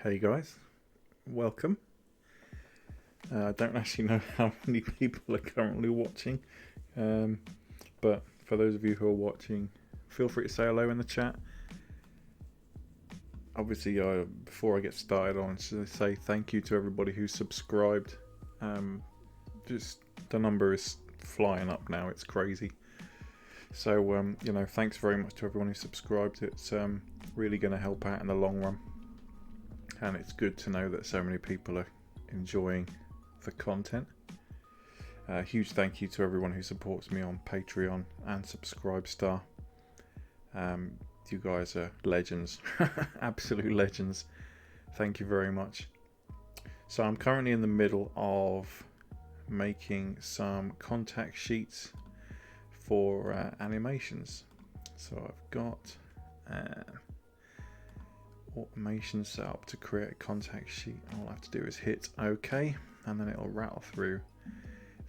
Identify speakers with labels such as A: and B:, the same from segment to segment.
A: Hey guys, welcome. I don't actually know how many people are currently watching, but for those of you who are watching, feel free to say hello in the chat. Obviously, before I get started, I want to say thank you to everybody who's subscribed. Just the number is flying up now; it's crazy. So, thanks very much to everyone who subscribed. It's really going to help out in the long run. And it's good to know that so many people are enjoying the content. Huge thank you to everyone who supports me on Patreon and Subscribestar. You guys are legends, absolute legends. Thank you very much. So I'm currently in the middle of making some contact sheets for animations. So I've got automation set up to create a contact sheet. All I have to do is hit OK, and then it'll rattle through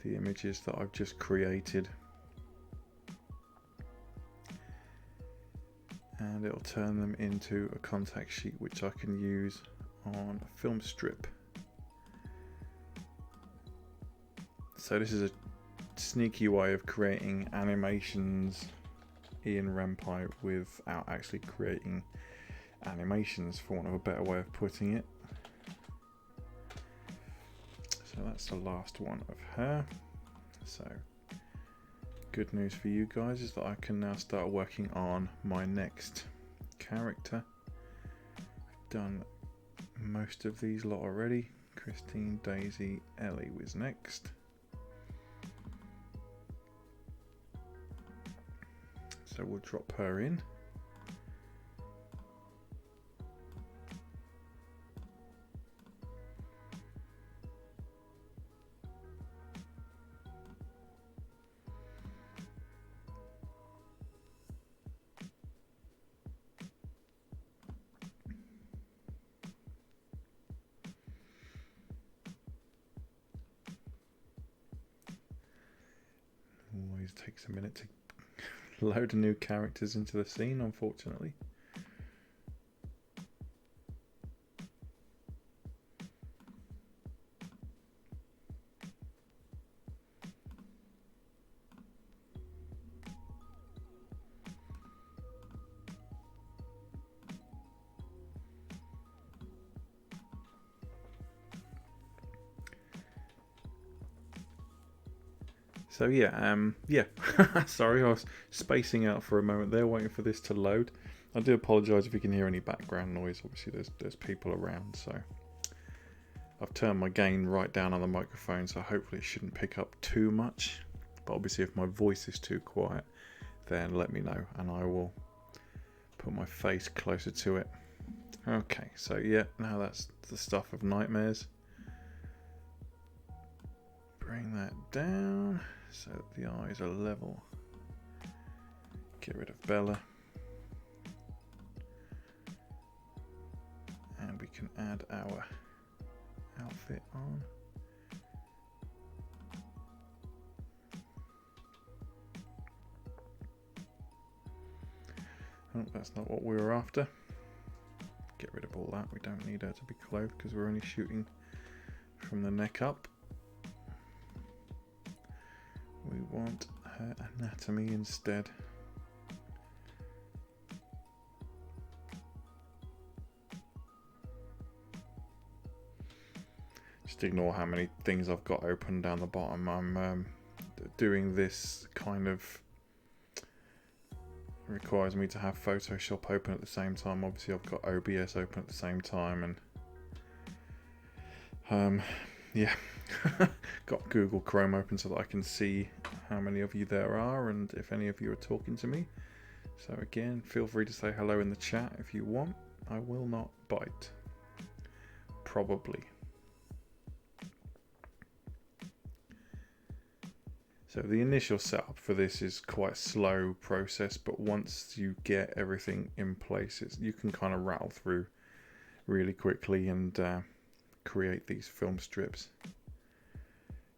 A: the images that I've just created, and it'll turn them into a contact sheet which I can use on a film strip. So this is a sneaky way of creating animations in ren'py without actually creating animations, for want of a better way of putting it. So that's the last one of her. So good news for you guys is that I can now start working on my next character. I've done most of these lot already. Christine, Daisy, Ellie was next. So we'll drop her in. Always takes a minute to load new characters into the scene, unfortunately. So yeah, sorry, I was spacing out for a moment there, waiting for this to load. I do apologise if you can hear any background noise. Obviously, there's people around, so I've turned my gain right down on the microphone, so hopefully it shouldn't pick up too much. But obviously, if my voice is too quiet, then let me know, and I will put my face closer to it. Okay, so yeah, now that's the stuff of nightmares. Bring that down so that the eyes are level. Get rid of Bella. And we can add our outfit on. Oh, that's not what we were after. Get rid of all that. We don't need her to be clothed because we're only shooting from the neck up. We want her anatomy instead. Just ignore how many things I've got open down the bottom. I'm doing this kind of requires me to have Photoshop open at the same time. Obviously I've got OBS open at the same time, and yeah, got Google Chrome open so that I can see how many of you there are and if any of you are talking to me. So again, feel free to say hello in the chat if you want. I will not bite. Probably. So the initial setup for this is quite a slow process, but once you get everything in place, you can kind of rattle through really quickly and create these film strips.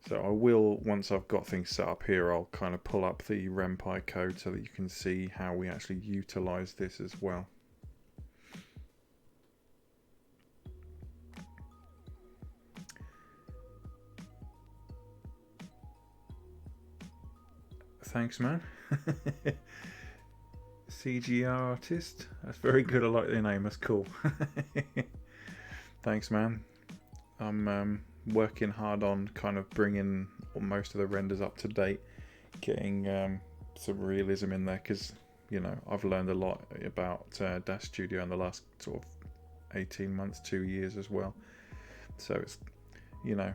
A: So I will, once I've got things set up here, I'll kind of pull up the ren'py code so that you can see how we actually utilize this as well. thanks, man. CGI artist. That's very good. I like the name. That's cool. Thanks, man. I'm working hard on kind of bringing most of the renders up to date, getting some realism in there, because you know I've learned a lot about Dash Studio in the last sort of 18 months, 2 years as well. So it's, you know,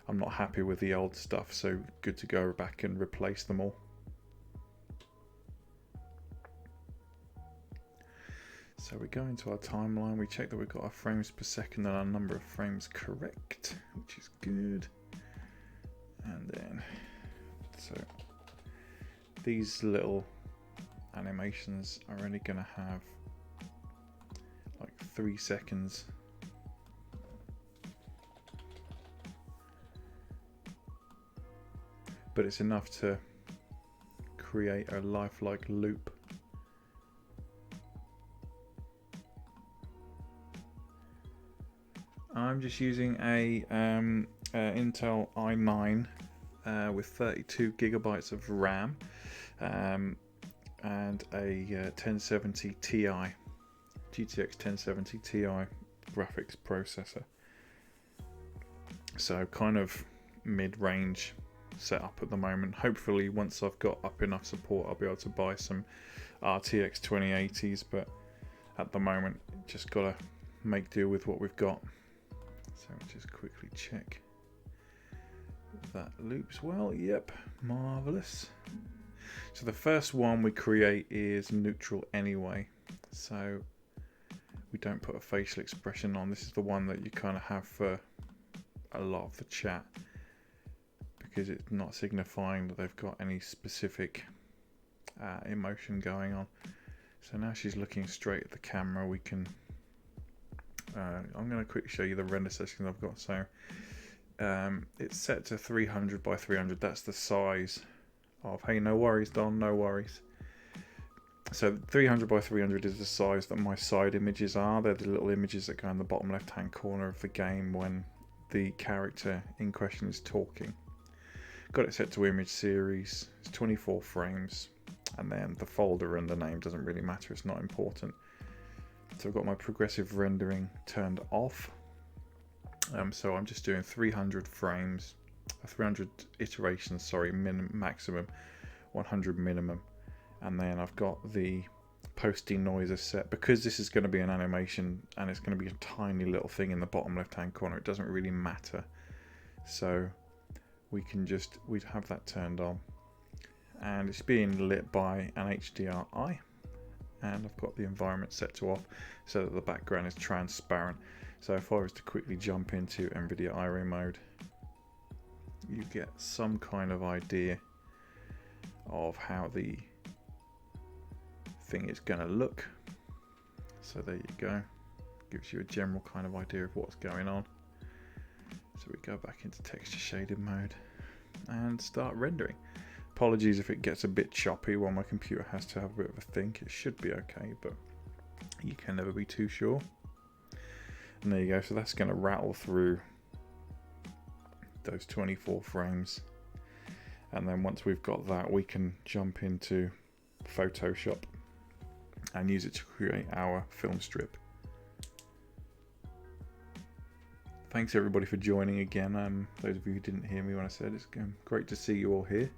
A: I'm not happy with the old stuff, so good to go back and replace them all. So we go into our timeline, we check that we've got our frames per second and our number of frames correct, which is good. And then, so these little animations are only going to have like 3 seconds. But it's enough to create a lifelike loop. I'm just using a Intel i9 with 32 gigabytes of RAM and a 1070 Ti, GTX 1070 Ti graphics processor. So kind of mid-range setup at the moment. Hopefully once I've got up enough support I'll be able to buy some RTX 2080s, but at the moment just gotta make do with what we've got. So we'll just quickly check that loops well. Yep, marvelous. So the first one we create is neutral anyway, so we don't put a facial expression on. This is the one that you kind of have for a lot of the chat, because it's not signifying that they've got any specific emotion going on. So now she's looking straight at the camera. We can I'm going to quickly show you the render settings I've got. So it's set to 300 by 300. That's the size of, hey, no worries Don, no worries. So 300 by 300 is the size that my side images are. They're the little images that go in the bottom left hand corner of the game when the character in question is talking. Got it set to image series. It's 24 frames, and then the folder and the name doesn't really matter, it's not important. So I've got my progressive rendering turned off. So I'm just doing 300 frames, 300 iterations, sorry, maximum, 100 minimum. And then I've got the post denoiser set. Because this is going to be an animation and it's going to be a tiny little thing in the bottom left hand corner, it doesn't really matter. So we'd have that turned on. And it's being lit by an HDRI. And I've got the environment set to off so that the background is transparent. So if I was to quickly jump into NVIDIA Iray mode, you get some kind of idea of how the thing is going to look. So there you go, gives you a general kind of idea of what's going on. So we go back into texture shaded mode and start rendering. Apologies if it gets a bit choppy while my computer has to have a bit of a think. It should be okay, but you can never be too sure. And there you go. So that's going to rattle through those 24 frames. And then once we've got that, we can jump into Photoshop and use it to create our film strip. Thanks everybody for joining again. Those of you who didn't hear me when I said it's great to see you all here.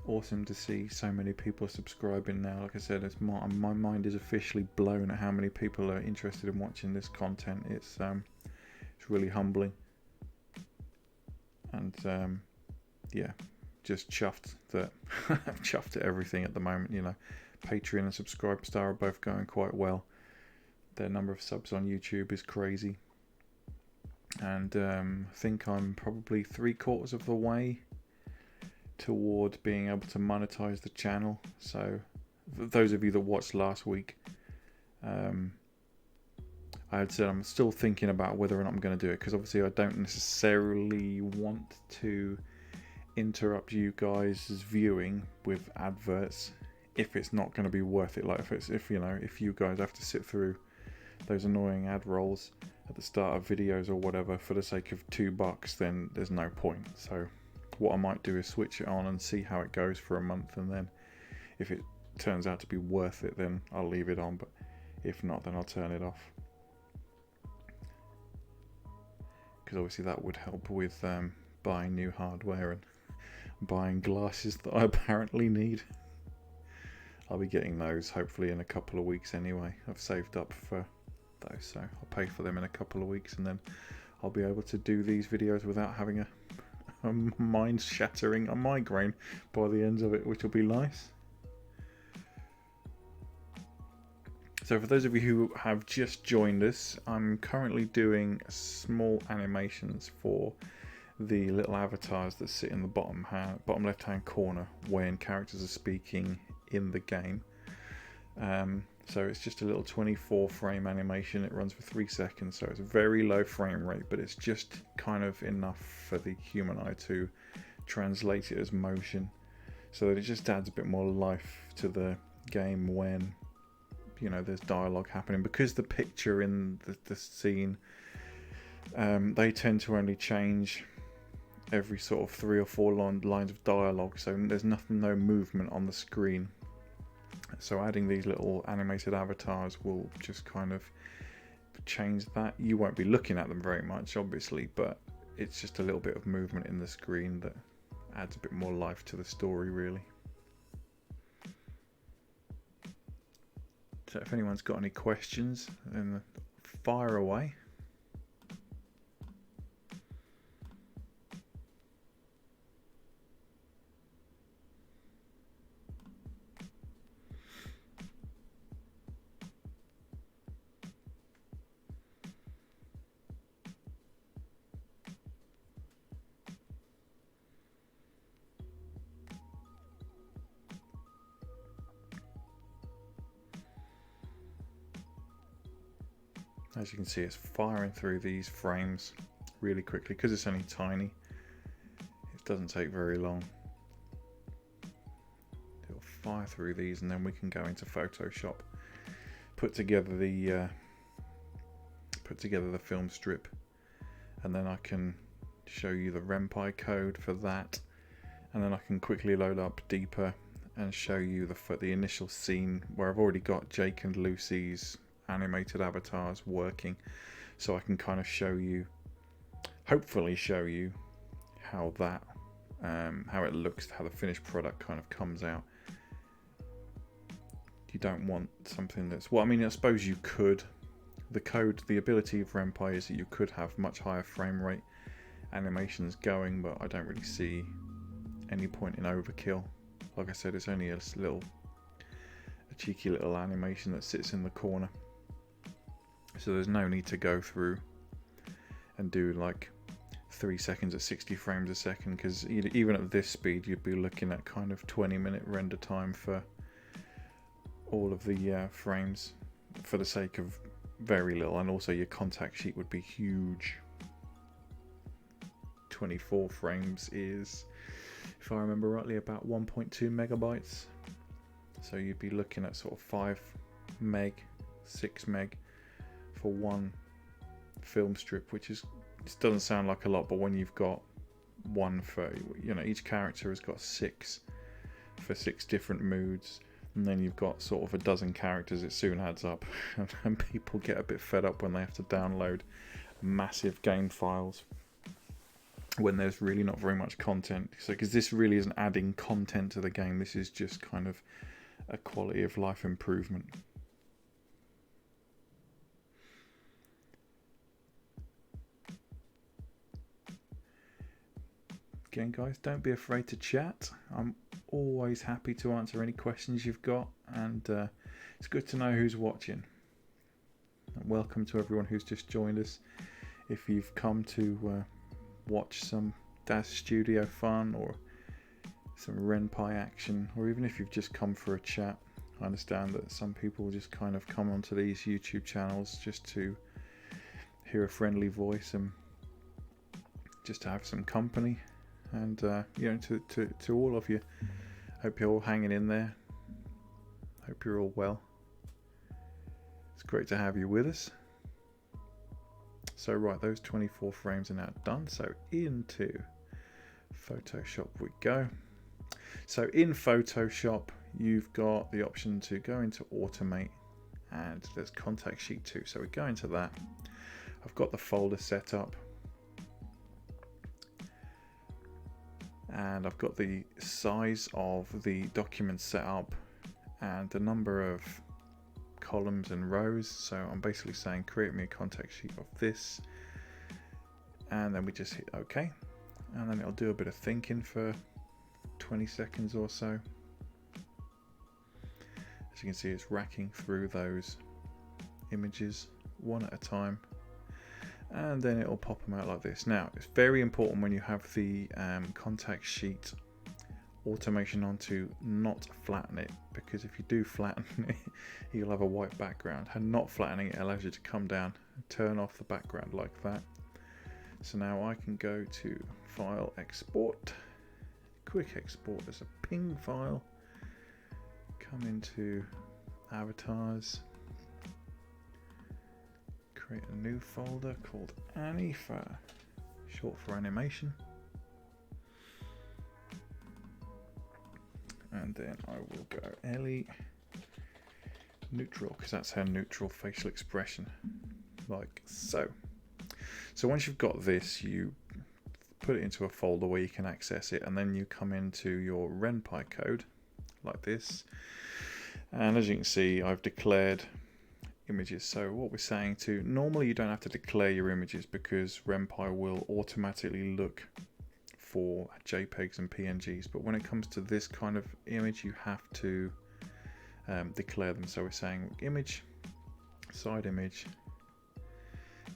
A: Awesome to see so many people subscribing now. Like I said, my mind is officially blown at how many people are interested in watching this content. It's really humbling, and yeah, just chuffed that I'm chuffed at everything at the moment. You know, Patreon and Subscribe Star are both going quite well. Their number of subs on YouTube is crazy, and I think I'm probably 3/4 of the way toward being able to monetize the channel. So those of you that watched last week, I had said I'm still thinking about whether or not I'm going to do it, because obviously I don't necessarily want to interrupt you guys' viewing with adverts if it's not going to be worth it. Like if you guys have to sit through those annoying ad rolls at the start of videos or whatever for the sake of $2, then there's no point. So what I might do is switch it on and see how it goes for a month, and then if it turns out to be worth it, then I'll leave it on, but if not, then I'll turn it off, because obviously that would help with buying new hardware and buying glasses that I apparently need. I'll be getting those hopefully in a couple of weeks anyway. I've saved up for those, so I'll pay for them in a couple of weeks, and then I'll be able to do these videos without having a mind-shattering migraine by the end of it, which will be nice. So for those of you who have just joined us, I'm currently doing small animations for the little avatars that sit in the bottom left hand corner when characters are speaking in the game. So it's just a little 24 frame animation. It runs for 3 seconds, so it's a very low frame rate, but it's just kind of enough for the human eye to translate it as motion, so that it just adds a bit more life to the game when, you know, there's dialogue happening. Because the picture in the scene, they tend to only change every sort of 3 or 4 lines of dialogue, so there's no movement on the screen. So adding these little animated avatars will just kind of change that. You won't be looking at them very much, obviously, but it's just a little bit of movement in the screen that adds a bit more life to the story, really. So if anyone's got any questions, then fire away. As you can see, it's firing through these frames really quickly because it's only tiny. It doesn't take very long. It'll fire through these, and then we can go into Photoshop, put together the film strip, and then I can show you the ren'py code for that, and then I can quickly load up deeper and show you the initial scene where I've already got Jake and Lucy's animated avatars working, so I can kind of show you, hopefully show you how that how it looks, how the finished product kind of comes out. You don't want something that's, well, I mean, I suppose you could. The ability of ren'py is that you could have much higher frame rate animations going, but I don't really see any point in overkill. Like I said, it's only a cheeky little animation that sits in the corner. So there's no need to go through and do like 3 seconds at 60 frames a second, because even at this speed you'd be looking at kind of 20-minute render time for all of the frames, for the sake of very little. And also your contact sheet would be huge. 24 frames is, if I remember rightly, about 1.2 megabytes. So you'd be looking at sort of 5 meg, 6 meg for one film strip, which is, it doesn't sound like a lot, but when you've got one for, you know, each character has got 6 for 6 different moods, and then you've got sort of a dozen characters, it soon adds up. And people get a bit fed up when they have to download massive game files when there's really not very much content. So, because this really isn't adding content to the game, this is just kind of a quality of life improvement. Again, guys, don't be afraid to chat. I'm always happy to answer any questions you've got, and it's good to know who's watching. And welcome to everyone who's just joined us. If you've come to watch some Daz Studio fun or some ren'py action, or even if you've just come for a chat, I understand that some people just kind of come onto these YouTube channels just to hear a friendly voice and just to have some company. And you know, to all of you, hope you're all hanging in there. Hope you're all well. It's great to have you with us. So right, those 24 frames are now done. So into Photoshop we go. So in Photoshop, you've got the option to go into automate, and there's contact sheet 2. So we go into that. I've got the folder set up, and I've got the size of the document set up and the number of columns and rows. So I'm basically saying create me a contact sheet of this, and then we just hit OK, and then it'll do a bit of thinking for 20 seconds or so. As you can see, it's racking through those images one at a time, and then it'll pop them out like this. Now, it's very important when you have the contact sheet automation on to not flatten it, because if you do flatten it, you'll have a white background, and not flattening it allows you to come down and turn off the background like that. So now I can go to File, Export, Quick Export as a PNG file, come into Avatars, create a new folder called Annie, short for animation, and then I will go Ellie neutral, because that's her neutral facial expression, like so. So once you've got this, you put it into a folder where you can access it, and then you come into your ren'py code like this, and as you can see, I've declared images. So what we're saying to, normally you don't have to declare your images because ren'py will automatically look for JPEGs and PNGs, but when it comes to this kind of image, you have to declare them. So we're saying image, side image,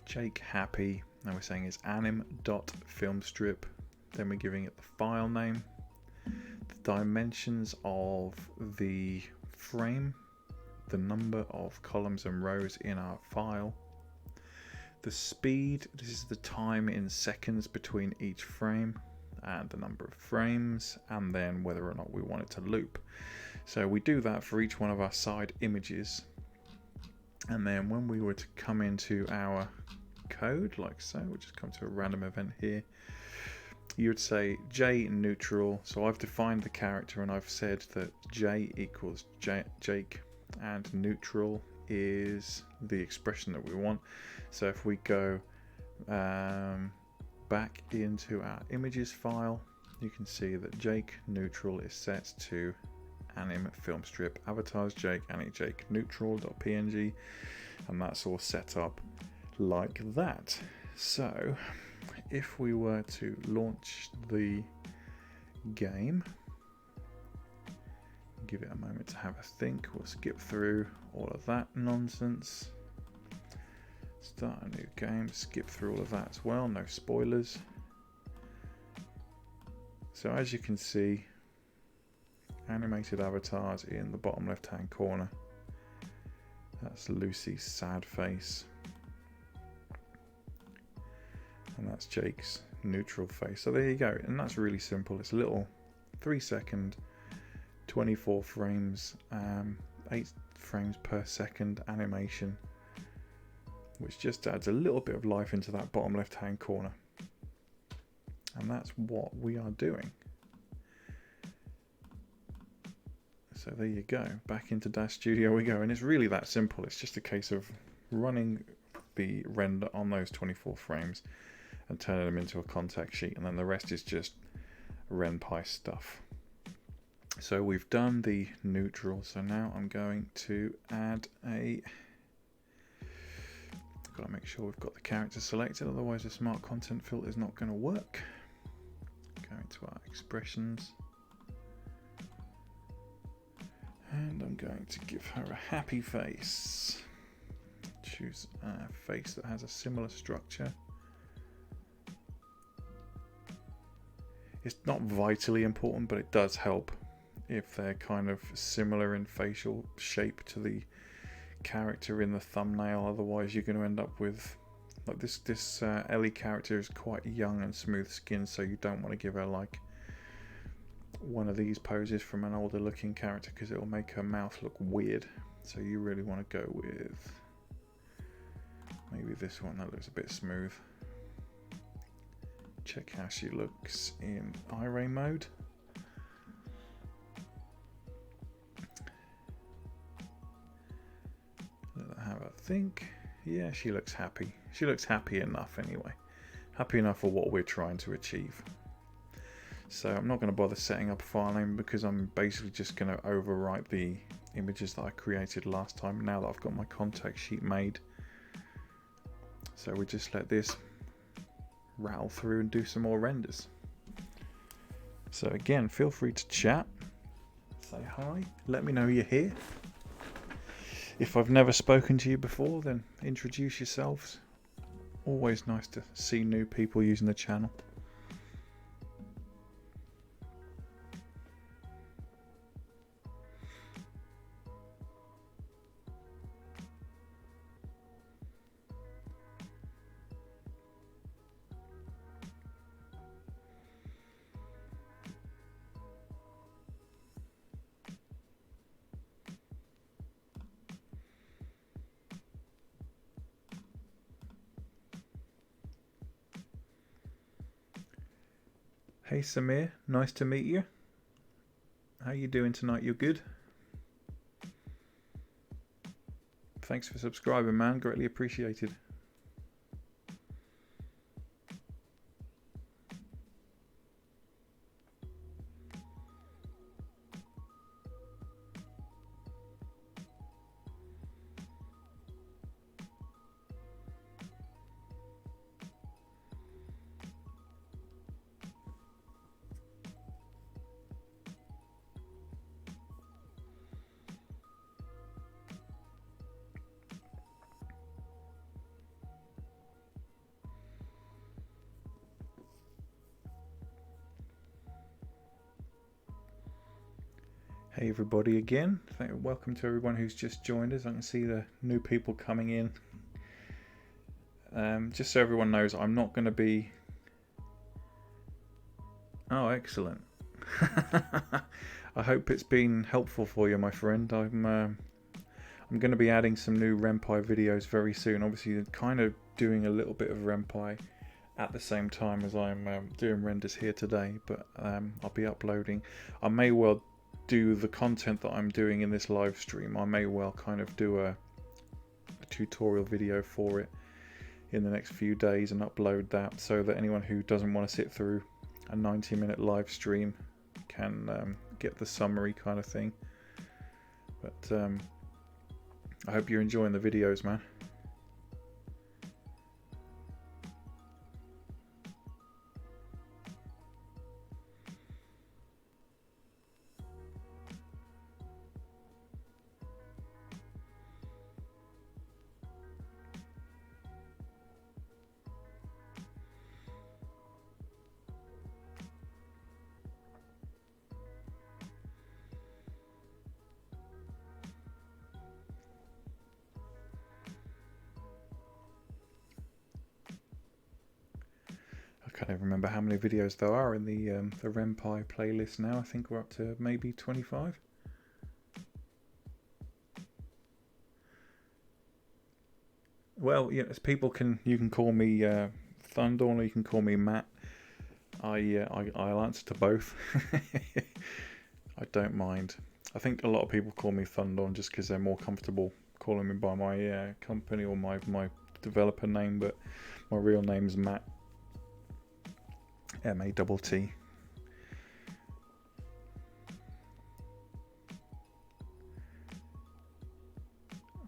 A: Jake happy, and we're saying it's anim.filmstrip, then we're giving it the file name, the dimensions of the frame, the number of columns and rows in our file, the speed, this is the time in seconds between each frame, and the number of frames, and then whether or not we want it to loop. So we do that for each one of our side images, and then when we were to come into our code like so, we'll just come to a random event here, you would say J neutral. So I've defined the character and I've said that J equals Jake, and neutral is the expression that we want. So if we go back into our images file, you can see that Jake neutral is set to anim film strip avatars Jake Annie Jake neutral.png, and that's all set up like that. So if we were to launch the game, give it a moment to have a think, we'll skip through all of that nonsense, start a new game, skip through all of that as well, no spoilers. So as you can see, animated avatars in the bottom left hand corner, that's Lucy's sad face, and that's Jake's neutral face. So there you go, and that's really simple. It's a little 3-second 24 frames 8 frames per second animation, which just adds a little bit of life into that bottom left hand corner, and that's what we are doing. So there you go, back into Dash Studio we go, and it's really that simple. It's just a case of running the render on those 24 frames and turning them into a contact sheet, and then the rest is just ren'py stuff. So we've done the neutral, so now I'm going to add a, got to make sure we've got the character selected, otherwise the smart content filter is not going to work. Going to our expressions, and I'm going to give her a happy face. Choose a face that has a similar structure. It's not vitally important, but it does help if they're kind of similar in facial shape to the character in the thumbnail. Otherwise you're going to end up with, like this Ellie character is quite young and smooth skinned, so you don't want to give her like one of these poses from an older looking character, because it will make her mouth look weird. So you really want to go with maybe this one that looks a bit smooth. check how she looks in iRay mode. Let her have a think. Yeah, she looks happy. She looks happy enough anyway. Happy enough for what we're trying to achieve. So I'm not going to bother setting up a file name because I'm basically just going to overwrite the images that I created last time now that I've got my contact sheet made. So we just let this rattle through and do some more renders. So again, feel free to chat, say hi, let me know you're here. If I've never spoken to you before, then introduce yourselves. Always nice to see new people using the channel. Hey Samir, nice to meet you. How you doing tonight? You're good? Thanks for subscribing, man. Greatly appreciated. Hey everybody again. Welcome to everyone who's just joined us. I can see the new people coming in. Just so everyone knows, I'm not going to be... Oh, excellent. I hope it's been helpful for you, my friend. I'm going to be adding some new ren'py videos very soon. Obviously, kind of doing a little bit of ren'py at the same time as I'm doing renders here today. But I'll be uploading. I may well do the content that I'm doing in this live stream. I may well kind of do a tutorial video for it in the next few days and upload that so that anyone who doesn't want to sit through a 90-minute live stream can get the summary kind of thing. But I hope you're enjoying the videos, man. I can't even remember how many videos there are in the ren'py playlist now. I think we're up to maybe 25. Well, yeah, as people you can call me Thundawn or you can call me Matt. I'll answer to both. I don't mind. I think a lot of people call me Thundawn just because they're more comfortable calling me by my company or my developer name, but my real name's Matt. M-A-T-T.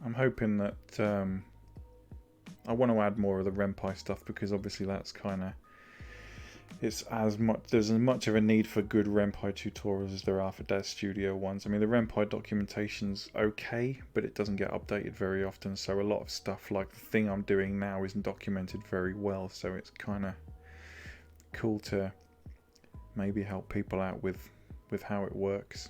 A: I'm hoping that I want to add more of the ren'py stuff because obviously that's kind of there's as much of a need for good ren'py tutorials as there are for Dev Studio ones. I mean, the ren'py documentation's okay, but it doesn't get updated very often, so a lot of stuff like the thing I'm doing now isn't documented very well, so it's kind of cool to maybe help people out with how it works.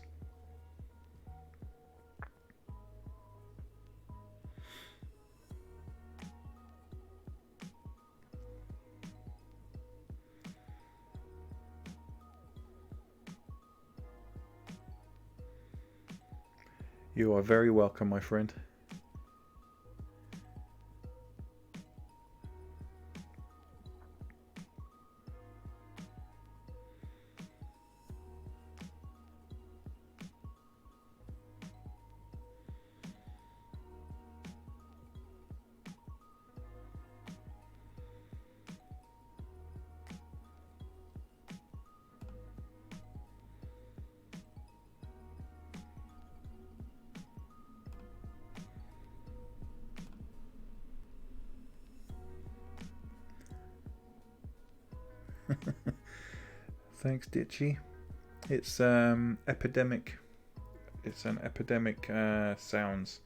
A: You are very welcome, my friend. Thanks, Ditchy. It's Epidemic. It's an Epidemic Sounds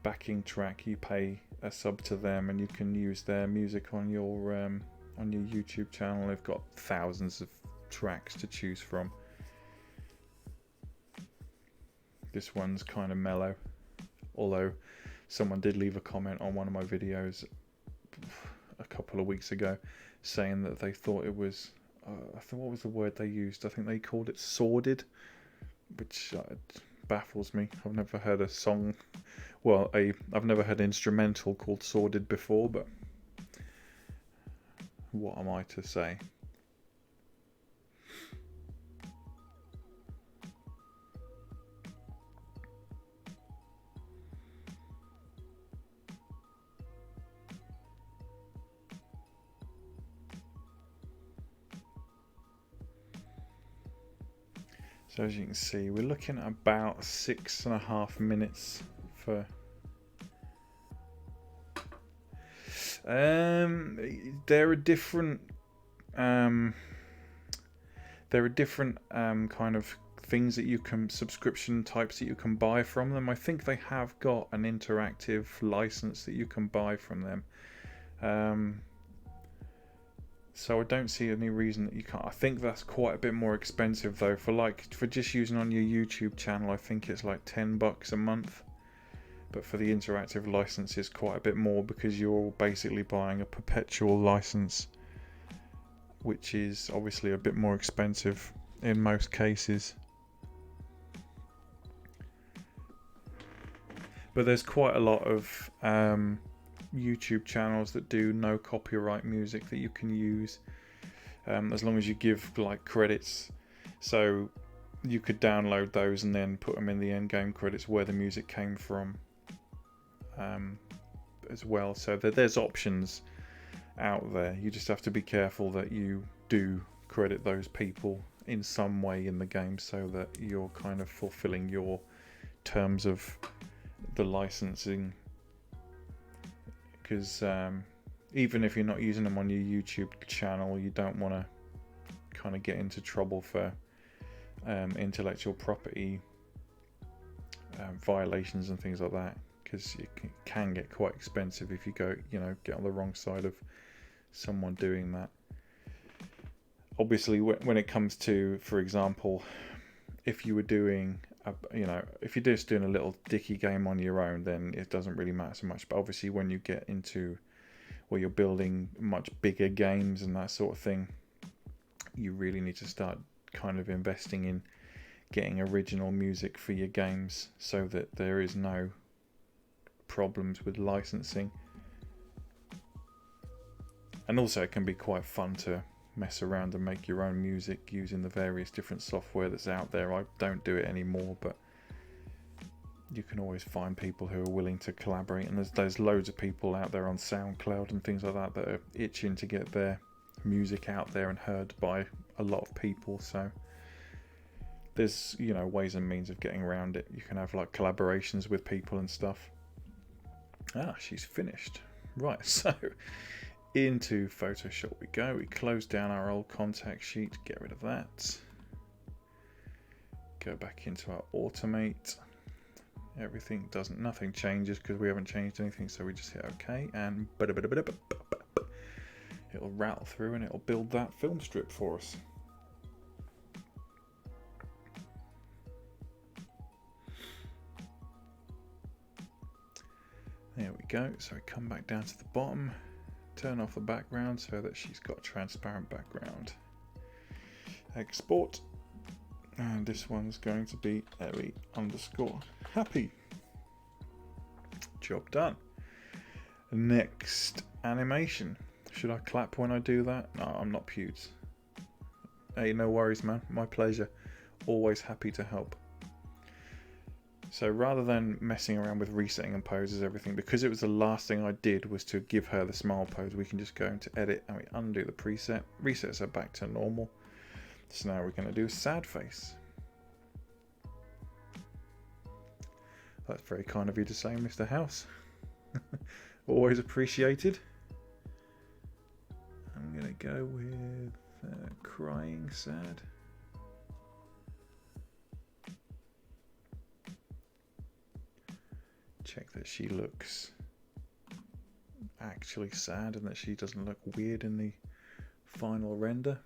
A: backing track. You pay a sub to them, and you can use their music on your YouTube channel. They've got thousands of tracks to choose from. This one's kind of mellow, although someone did leave a comment on one of my videos a couple of weeks ago saying that they thought it was I think, what was the word they used? I think they called it sordid, which baffles me. I've never heard a song, well, I've never heard an instrumental called sordid before, but what am I to say? So as you can see, we're looking at about 6.5 minutes for. There are different. Kind of things that you can, subscription types that you can buy from them. I think they have got an interactive license that you can buy from them. So I don't see any reason that you can't. I think that's quite a bit more expensive though. For just using on your YouTube channel, I think it's like $10 a month. But for the interactive license, it's quite a bit more because you're basically buying a perpetual license, which is obviously a bit more expensive in most cases. But there's quite a lot of YouTube channels that do no copyright music that you can use, as long as you give like credits. So you could download those and then put them in the end game credits where the music came from, as well. So there's options out there. You just have to be careful that you do credit those people in some way in the game so that you're kind of fulfilling your terms of the licensing. Because even if you're not using them on your YouTube channel, you don't want to kind of get into trouble for intellectual property violations and things like that, because it can get quite expensive if you get on the wrong side of someone doing that. Obviously, when it comes to, for example, if you were doing if you're just doing a little dicky game on your own, then it doesn't really matter so much. But obviously when you get into where you're building much bigger games and that sort of thing, you really need to start kind of investing in getting original music for your games so that there is no problems with licensing. And also it can be quite fun to mess around and make your own music using the various different software that's out there. I don't do it anymore, but you can always find people who are willing to collaborate, and there's loads of people out there on SoundCloud and things like that are itching to get their music out there and heard by a lot of people. So there's ways and means of getting around it. You can have like collaborations with people and stuff. She's finished. Right, so into Photoshop we go. We close down our old contact sheet, get rid of that. Go back into our automate. Nothing changes because we haven't changed anything, so we just hit OK, and it'll rattle through and it'll build that film strip for us. There we go. So we come back down to the bottom, turn off the background so that she's got a transparent background. Export, and this one's going to be Ellie_happy. Job done. Next animation. Should I clap when I do that? No, I'm not Pewds. Hey, no worries, man. My pleasure. Always happy to help. So rather than messing around with resetting and poses everything, because it was the last thing I did was to give her the smile pose, we can just go into edit and we undo the preset, resets her back to normal. So now we're going to do a sad face. That's very kind of you to say, Mr. House. Always appreciated. And I'm going to go with crying sad. Check that she looks actually sad and that she doesn't look weird in the final render.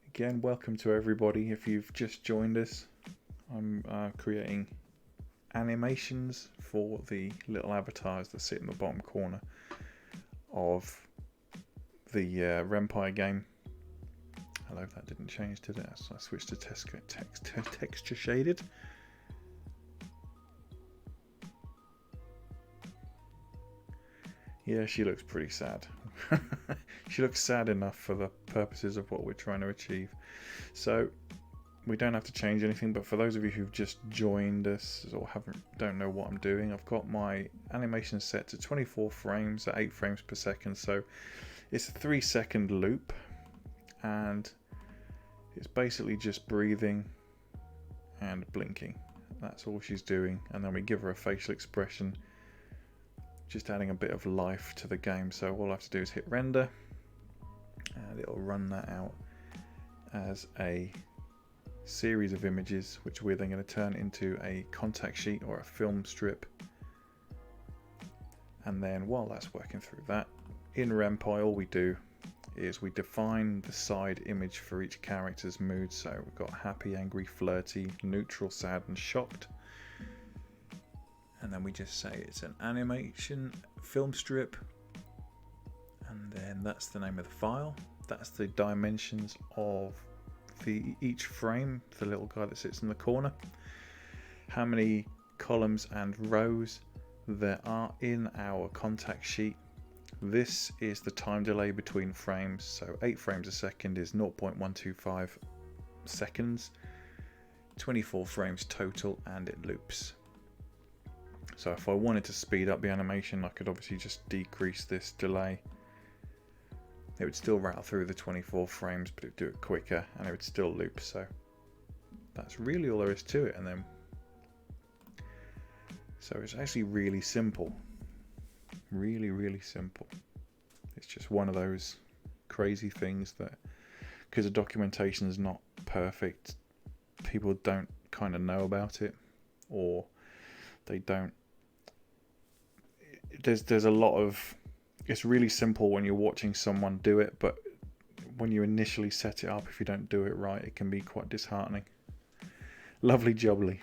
A: Again, welcome to everybody. If you've just joined us, I'm creating animations for the little avatars that sit in the bottom corner of the ren'py game. Hello, that didn't change, did it? So I switched to texture shaded. Yeah, she looks pretty sad. She looks sad enough for the purposes of what we're trying to achieve. So we don't have to change anything, but for those of you who've just joined us or don't know what I'm doing, I've got my animation set to 24 frames at 8 frames per second. So it's a 3-second loop, and it's basically just breathing and blinking. That's all she's doing, and then we give her a facial expression, just adding a bit of life to the game. So all I have to do is hit render, and it'll run that out as a series of images, which we're then going to turn into a contact sheet or a film strip. And then while that's working through that, in ren'py all we do is we define the side image for each character's mood. So we've got happy, angry, flirty, neutral, sad and shocked. And then we just say it's an animation film strip, and then that's the name of the file. That's the dimensions of each frame, the little guy that sits in the corner, how many columns and rows there are in our contact sheet. This is the time delay between frames, so 8 frames a second is 0.125 seconds, 24 frames total, and it loops. So if I wanted to speed up the animation, I could obviously just decrease this delay. It would still rattle through the 24 frames, but it would do it quicker, and it would still loop. So that's really all there is to it. And then, so it's actually really simple, really simple. It's just one of those crazy things that, because the documentation is not perfect, people don't kind of know about it, or they don't. There's a lot of, it's really simple when you're watching someone do it, but when you initially set it up, if you don't do it right, it can be quite disheartening. Lovely jubbly.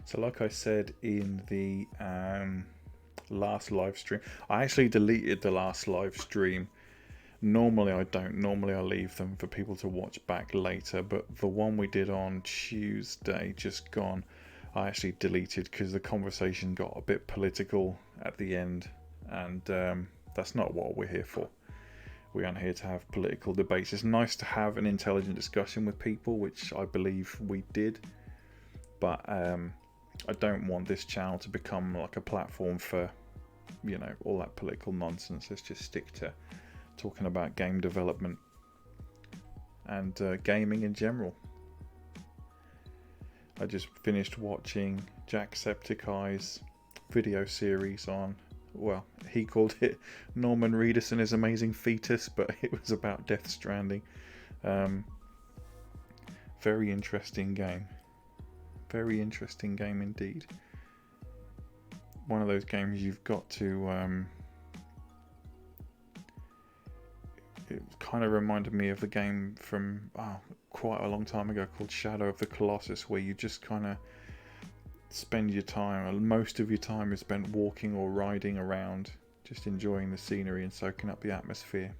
A: So like I said in the last live stream, I actually deleted the last live stream. Normally I don't. Normally I leave them for people to watch back later. But the one we did on Tuesday, just gone, I actually deleted because the conversation got a bit political at the end. And that's not what we're here for. We aren't here to have political debates. It's nice to have an intelligent discussion with people, which I believe we did. But I don't want this channel to become like a platform for, you know, all that political nonsense. Let's just stick to talking about game development and gaming in general. I just finished watching Jacksepticeye's video series on, well, he called it Norman Reedus and his amazing fetus, but it was about Death Stranding. Very interesting game. Very interesting game indeed. One of those games you've got to... it kind of reminded me of the game from quite a long time ago called Shadow of the Colossus, where you just kind of spend your time, most of your time is spent walking or riding around, just enjoying the scenery and soaking up the atmosphere.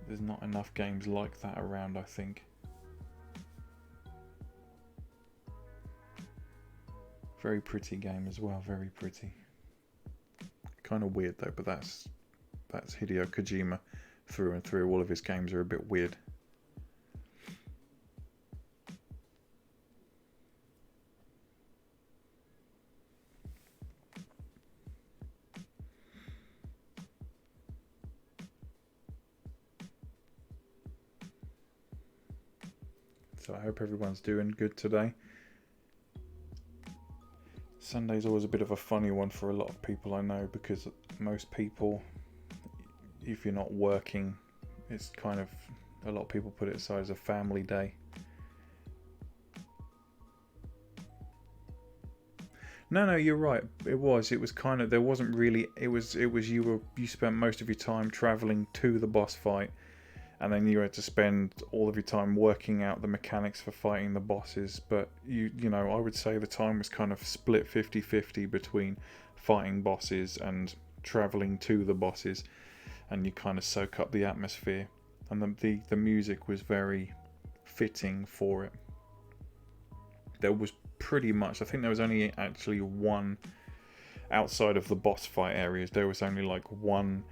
A: There's not enough games like that around, I think. Very pretty game as well, very pretty. Kind of weird though, but that's Hideo Kojima through and through. All of his games are a bit weird. So I hope everyone's doing good today. Sunday's always a bit of a funny one for a lot of people, I know, because most people, if you're not working, it's kind of, a lot of people put it aside as a family day. No, you're right. It was kind of, there wasn't really, it was you spent most of your time traveling to the boss fight, and then you had to spend all of your time working out the mechanics for fighting the bosses. But you know, I would say the time was kind of split 50-50 between fighting bosses and traveling to the bosses, and you kind of soak up the atmosphere, and the music was very fitting for it. There was pretty much, I think there was only actually one, outside of the boss fight areas, there was only like one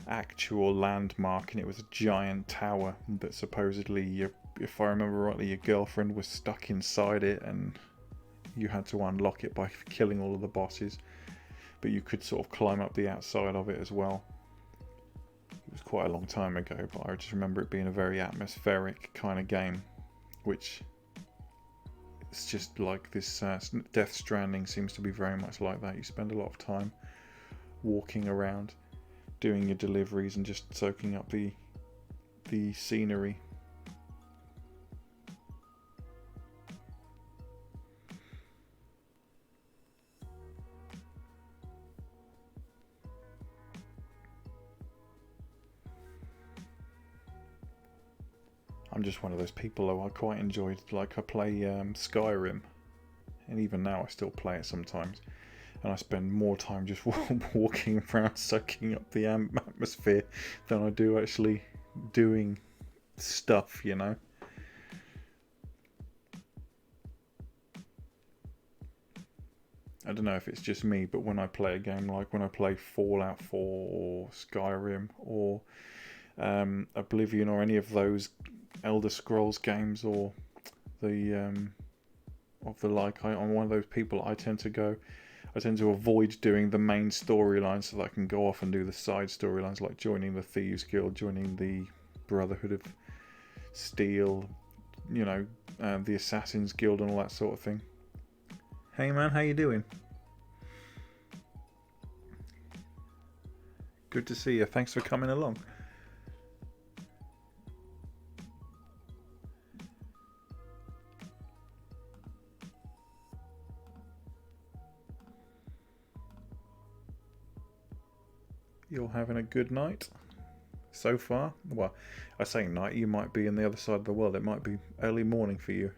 A: actual landmark, and it was a giant tower that supposedly, if I remember rightly, your girlfriend was stuck inside it and you had to unlock it by killing all of the bosses, but you could sort of climb up the outside of it as well. It was quite a long time ago, but I just remember it being a very atmospheric kind of game, which it's just like this Death Stranding seems to be very much like that. You spend a lot of time walking around, doing your deliveries and just soaking up the scenery. I'm just one of those people though, I quite enjoyed, like I play Skyrim, and even now I still play it sometimes, and I spend more time just walking around soaking up the atmosphere than I do actually doing stuff, you know. I don't know if it's just me, but when I play a game, like when I play Fallout 4 or Skyrim or Oblivion or any of those Elder Scrolls games or the of the like, I'm one of those people. I tend to avoid doing the main storyline so that I can go off and do the side storylines, like joining the Thieves Guild, joining the Brotherhood of Steel, you know, the Assassin's Guild and all that sort of thing. Hey man, how you doing? Good to see you. Thanks for coming along. You're having a good night so far? Well, I say night, you might be in the other side of the world. It might be early morning for you.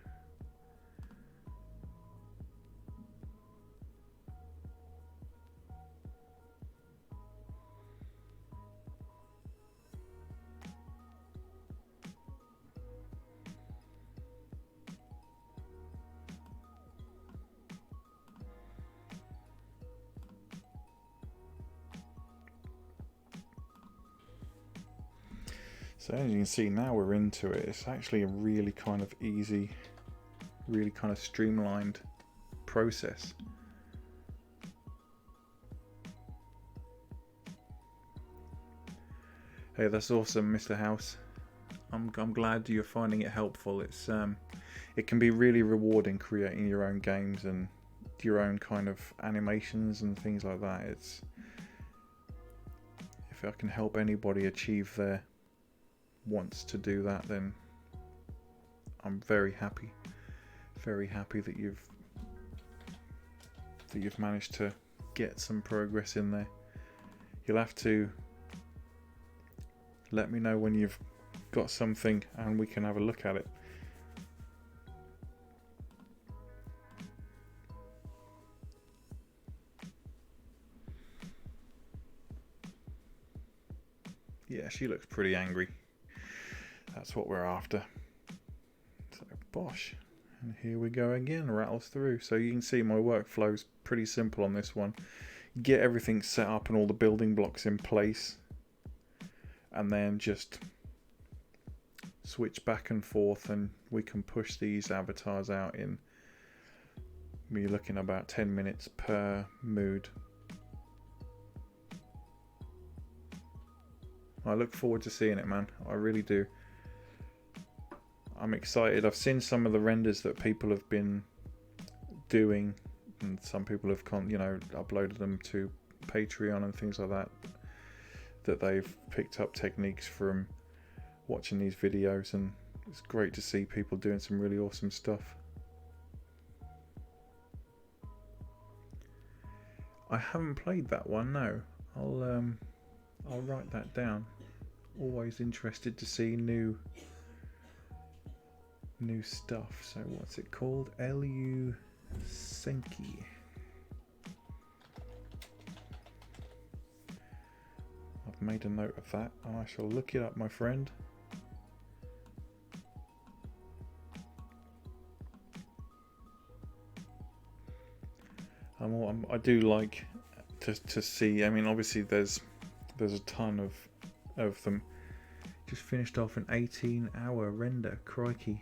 A: So as you can see, now we're into it. It's actually a really kind of easy, really kind of streamlined process. Hey, that's awesome, Mr. House. I'm glad you're finding it helpful. It can be really rewarding creating your own games and your own kind of animations and things like that. If I can help anybody achieve their wants to do that, then I'm very happy that you've managed to get some progress in there. You'll have to let me know when you've got something and we can have a look at it. Yeah, she looks pretty angry. That's what we're after. So bosh, and here we go again, rattles through. So you can see my workflow's pretty simple on this one. Get everything set up and all the building blocks in place, and then just switch back and forth, and we can push these avatars out in, we're looking about 10 minutes per mood. I look forward to seeing it, man. I really do. I'm excited. I've seen some of the renders that people have been doing, and some people have uploaded them to Patreon and things like that, that they've picked up techniques from watching these videos, and it's great to see people doing some really awesome stuff. I haven't played that one, no. I'll write that down. Always interested to see new stuff. So what's it called? Lu Senki. I've made a note of that, and I shall look it up, my friend. I do like to see. I mean, obviously there's a ton of them. Just finished off an 18-hour render. Crikey.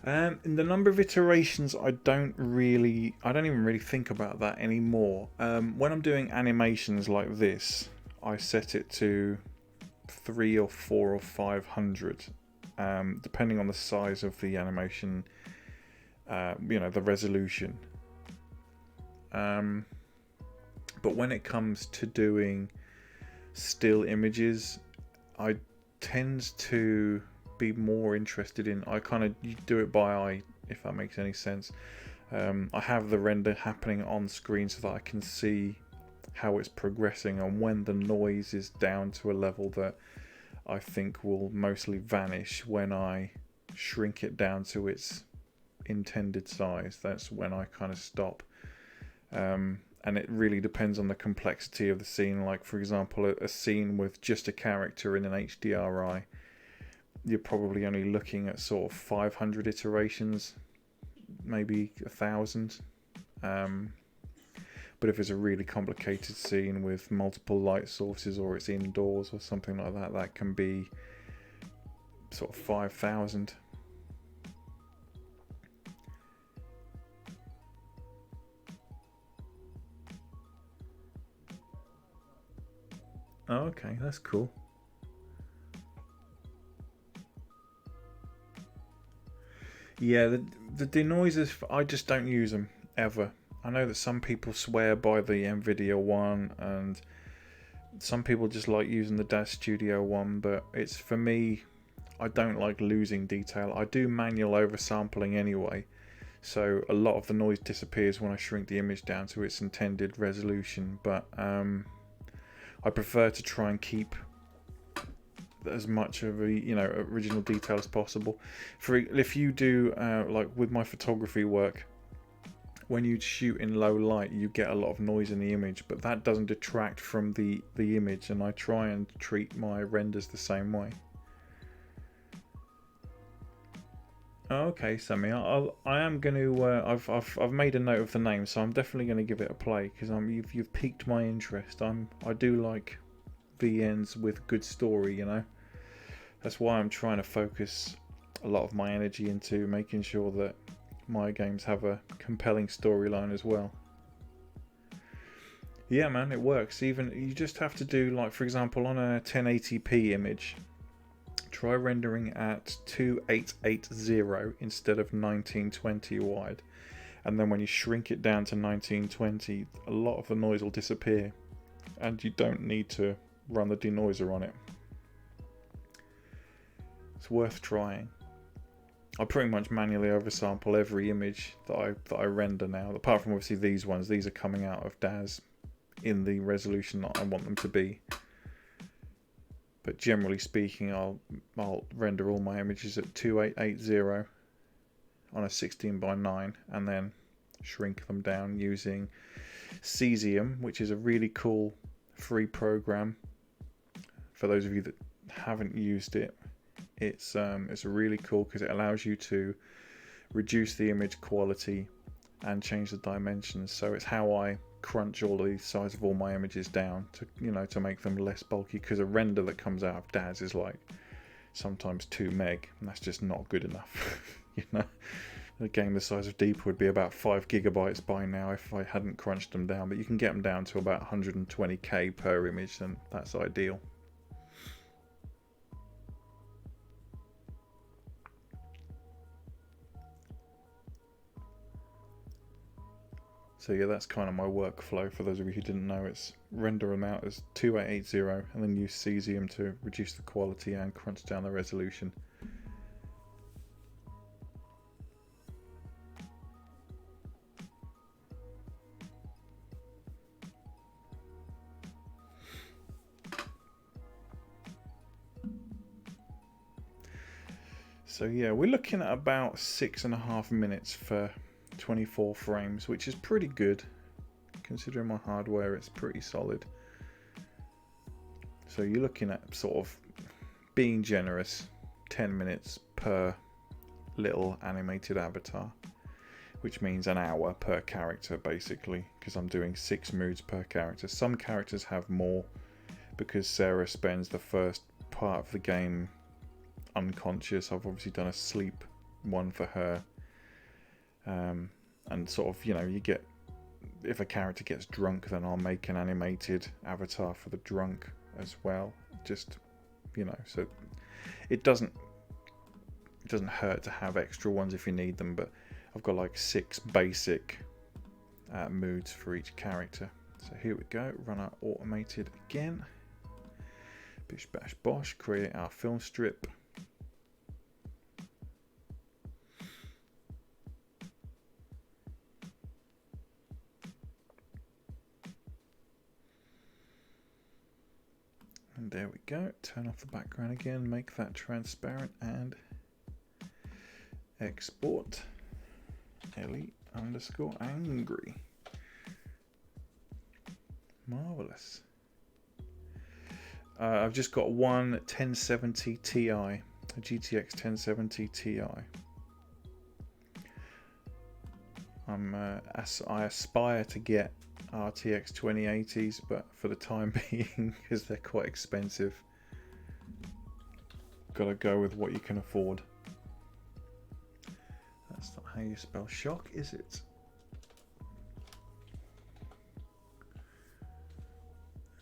A: In the number of iterations, I don't even really think about that anymore. When I'm doing animations like this, I set it to 300 or 400 or 500, depending on the size of the animation. The resolution. But when it comes to doing still images, I tend to be more interested in, I kind of do it by eye, if that makes any sense. I have the render happening on screen so that I can see how it's progressing, and when the noise is down to a level that I think will mostly vanish when I shrink it down to its intended size, that's when I kind of stop. And it really depends on the complexity of the scene. Like, for example, a scene with just a character in an HDRI, you're probably only looking at sort of 500 iterations, maybe 1,000. But if it's a really complicated scene with multiple light sources, or it's indoors or something like that, that can be sort of 5,000. Oh, okay, that's cool. Yeah, the denoisers, I just don't use them ever. I know that some people swear by the NVIDIA one, and some people just like using the DAZ Studio one, but it's, for me, I don't like losing detail. I do manual oversampling anyway, so a lot of the noise disappears when I shrink the image down to its intended resolution, but I prefer to try and keep as much of a original detail as possible. If you do like with my photography work, when you shoot in low light, you get a lot of noise in the image, but that doesn't detract from the image, and I try and treat my renders the same way. Okay, Sammy, I am going to. I've made a note of the name, so I'm definitely going to give it a play, because you've piqued my interest. I do like VNs with good story, That's why I'm trying to focus a lot of my energy into making sure that my games have a compelling storyline as well. Yeah, man, it works. Even you just have to do, like, for example, on a 1080p image, try rendering at 2880 instead of 1920 wide, and then when you shrink it down to 1920, a lot of the noise will disappear, and you don't need to run the denoiser on it. It's worth trying. I pretty much manually oversample every image that I render now, apart from obviously these ones. These are coming out of DAZ in the resolution that I want them to be. But generally speaking, I'll render all my images at 2880 on a 16:9, and then shrink them down using Cesium, which is a really cool free program. For those of you that haven't used it, it's really cool because it allows you to reduce the image quality and change the dimensions. So it's how I crunch all the size of all my images down to make them less bulky, because a render that comes out of DAZ is like sometimes 2 meg, and that's just not good enough. A game the size of Deep would be about 5 gigabytes by now if I hadn't crunched them down, but you can get them down to about 120k per image, and that's ideal. So yeah, that's kind of my workflow. For those of you who didn't know, it's render them out as 2880 and then use cesium to reduce the quality and crunch down the resolution. So yeah, we're looking at about 6.5 minutes for 24 frames, which is pretty good. Considering my hardware, it's pretty solid. So you're looking at sort of being generous, 10 minutes per little animated avatar, which means an hour per character basically, because I'm doing 6 moods per character. Some characters have more because Sarah spends the first part of the game unconscious. I've obviously done a sleep one for her, and sort of, you know, you get, if a character gets drunk, then I'll make an animated avatar for the drunk as well, just, you know, so it doesn't hurt to have extra ones if you need them. But I've got like 6 basic moods for each character. So here we go, run our automated again, bish bash bosh, create our film strip. And there we go, turn off the background again, make that transparent and export Ellie_angry. Marvelous. I've just got one 1070 Ti, a GTX 1070 Ti. I aspire to get RTX 2080s, but for the time being, because they're quite expensive, gotta go with what you can afford. That's not how you spell shock, is it?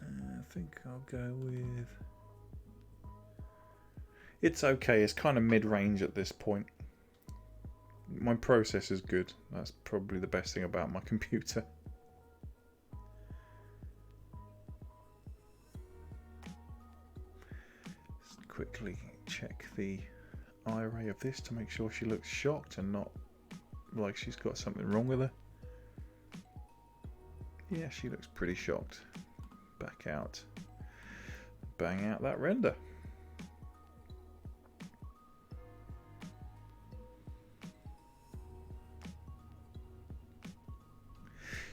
A: I think I'll go with... It's okay, it's kind of mid-range at this point. My processor's good. That's probably the best thing about my computer. Just quickly check the eye ray of this to make sure she looks shocked and not like she's got something wrong with her. Yeah, she looks pretty shocked. Back out. Bang out that render.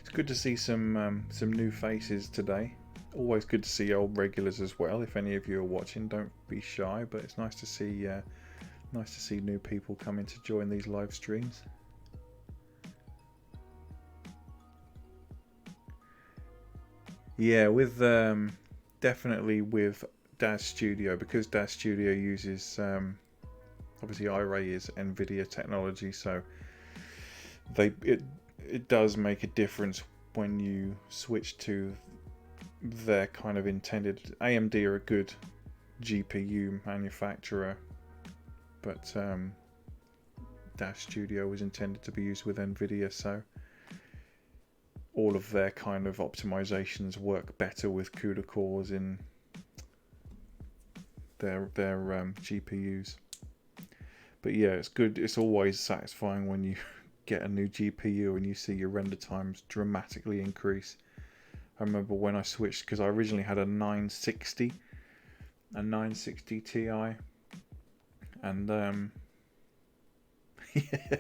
A: It's good to see some new faces today. Always good to see old regulars as well. If any of you are watching, don't be shy. But it's nice to see new people coming to join these live streams. Yeah, with definitely with DAZ Studio, because DAZ Studio uses obviously iRay is NVIDIA technology, so it does make a difference when you switch to their kind of intended. AMD are a good GPU manufacturer, but DAZ Studio was intended to be used with NVIDIA, so all of their kind of optimizations work better with CUDA cores in their GPUs. But yeah, it's good. It's always satisfying when you get a new GPU and you see your render times dramatically increase. I remember when I switched, because I originally had a 960 Ti, and yeah,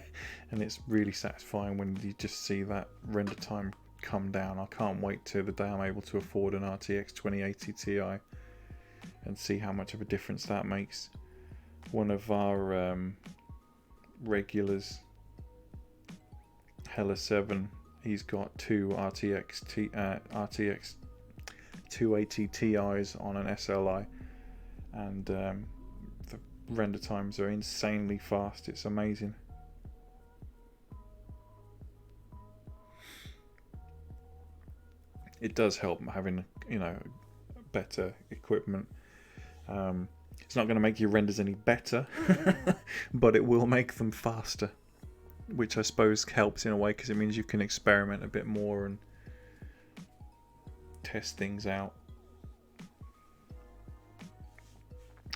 A: and it's really satisfying when you just see that render time come down. I can't wait till the day I'm able to afford an RTX 2080 Ti and see how much of a difference that makes. One of our regulars, Hella7, he's got 2 RTX 280 Ti's on an SLI, and the render times are insanely fast. It's amazing. It does help having, you know, better equipment. It's not going to make your renders any better, but it will make them faster. which I suppose helps in a way because it means you can experiment a bit more and test things out.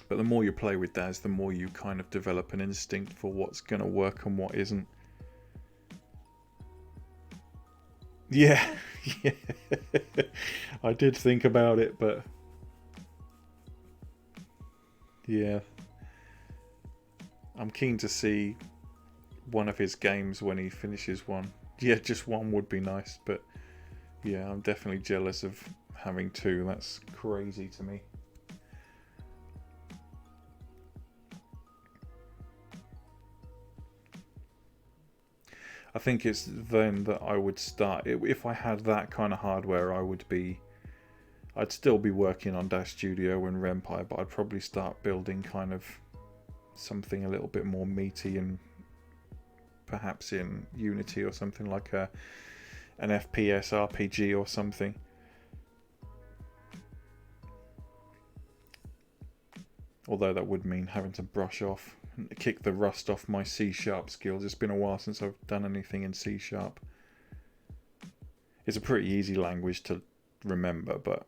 A: But the more you play with DAS, the more you kind of develop an instinct for what's going to work and what isn't. Yeah, yeah. I did think about it, but yeah. I'm keen to see one of his games when he finishes one. Yeah, just one would be nice, but yeah, I'm definitely jealous of having two. That's crazy to me. I think it's then that I would start. If I had that kind of hardware, I'd still be working on Dash Studio and ren'py, but I'd probably start building kind of something a little bit more meaty and perhaps in Unity or something like an FPS RPG or something. Although that would mean having to brush off, kick the rust off my C# skills. It's been a while since I've done anything in C#. It's a pretty easy language to remember, but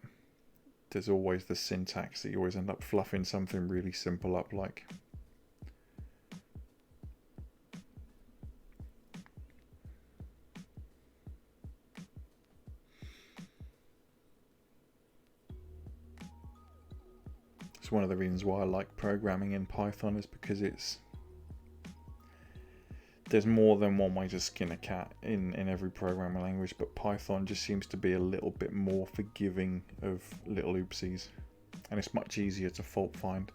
A: there's always the syntax that you always end up fluffing something really simple up like. It's one of the reasons why I like programming in Python, is because there's more than one way to skin a cat in every programming language, but Python just seems to be a little bit more forgiving of little oopsies, and it's much easier to fault find.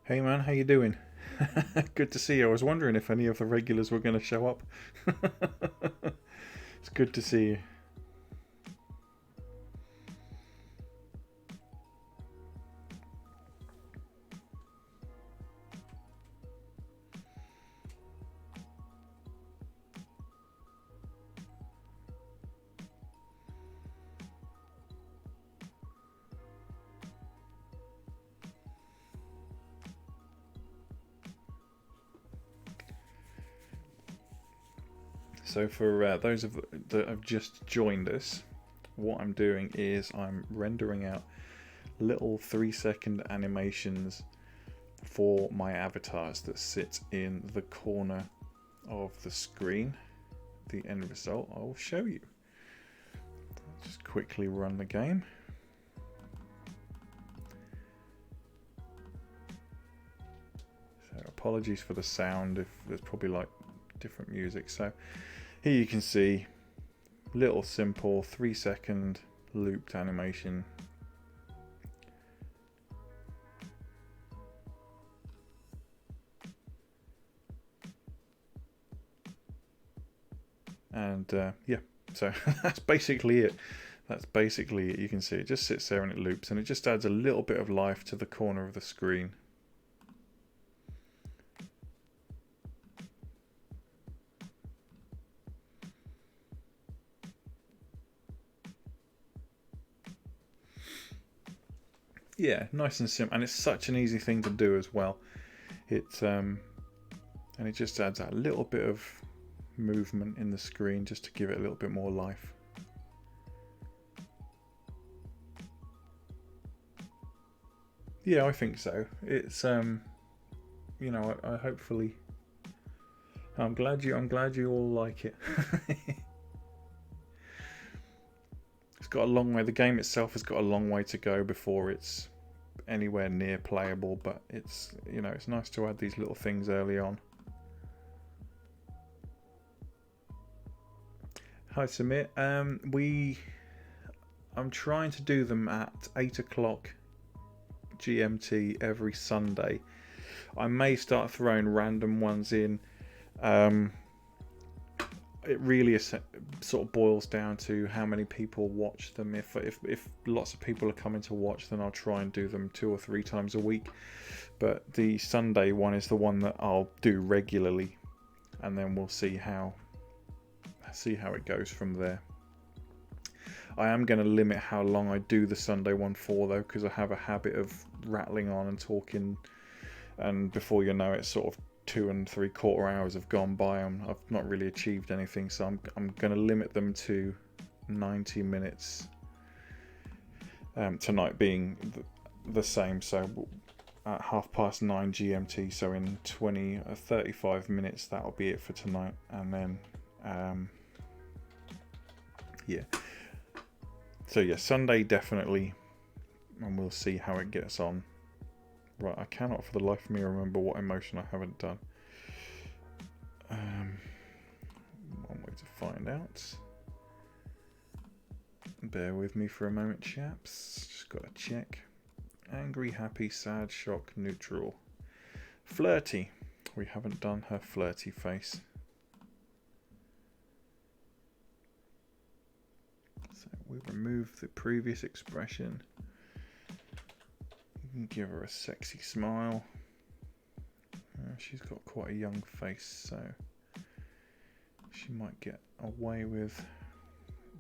A: Hey man, how you doing? Good to see you. I was wondering if any of the regulars were going to show up. It's good to see you. So for those that have just joined us, what I'm doing is I'm rendering out little 3-second animations for my avatars that sit in the corner of the screen. The end result I'll show you. Just quickly run the game. So apologies for the sound if there's probably like different music. So here you can see little simple 3-second looped animation. And yeah, so that's basically it. That's basically it. You can see it just sits there and it loops, and it just adds a little bit of life to the corner of the screen. Yeah, nice and simple, and it's such an easy thing to do as well. And it just adds that little bit of movement in the screen just to give it a little bit more life. Yeah, I think so. It's you know, I hopefully I'm glad you all like it. It's got a long way. The game itself has got a long way to go before it's anywhere near playable, but it's, you know, it's nice to add these little things early on. Hi Samir. I'm trying to do them at 8 o'clock GMT every Sunday. I may start throwing random ones in. it really is, sort of boils down to how many people watch them. If lots of people are coming to watch, then I'll try and do them 2 or 3 times a week. But the Sunday one is the one that I'll do regularly, and then we'll see how it goes from there. I am going to limit how long I do the Sunday one for, though, because I have a habit of rattling on and talking, and before you know it, sort of 2 3/4 hours have gone by. I've not really achieved anything, so I'm going to limit them to 90 minutes. Tonight being the same, so at 9:30 GMT, so in 35 minutes that'll be it for tonight, and then yeah. So yeah, Sunday definitely, and we'll see how it gets on. Right, I cannot for the life of me remember what emotion I haven't done. One way to find out. Bear with me for a moment, chaps. Just got to check. Angry, happy, sad, shock, neutral. Flirty. We haven't done her flirty face. So we remove the previous expression. Give her a sexy smile. She's got quite a young face, so she might get away with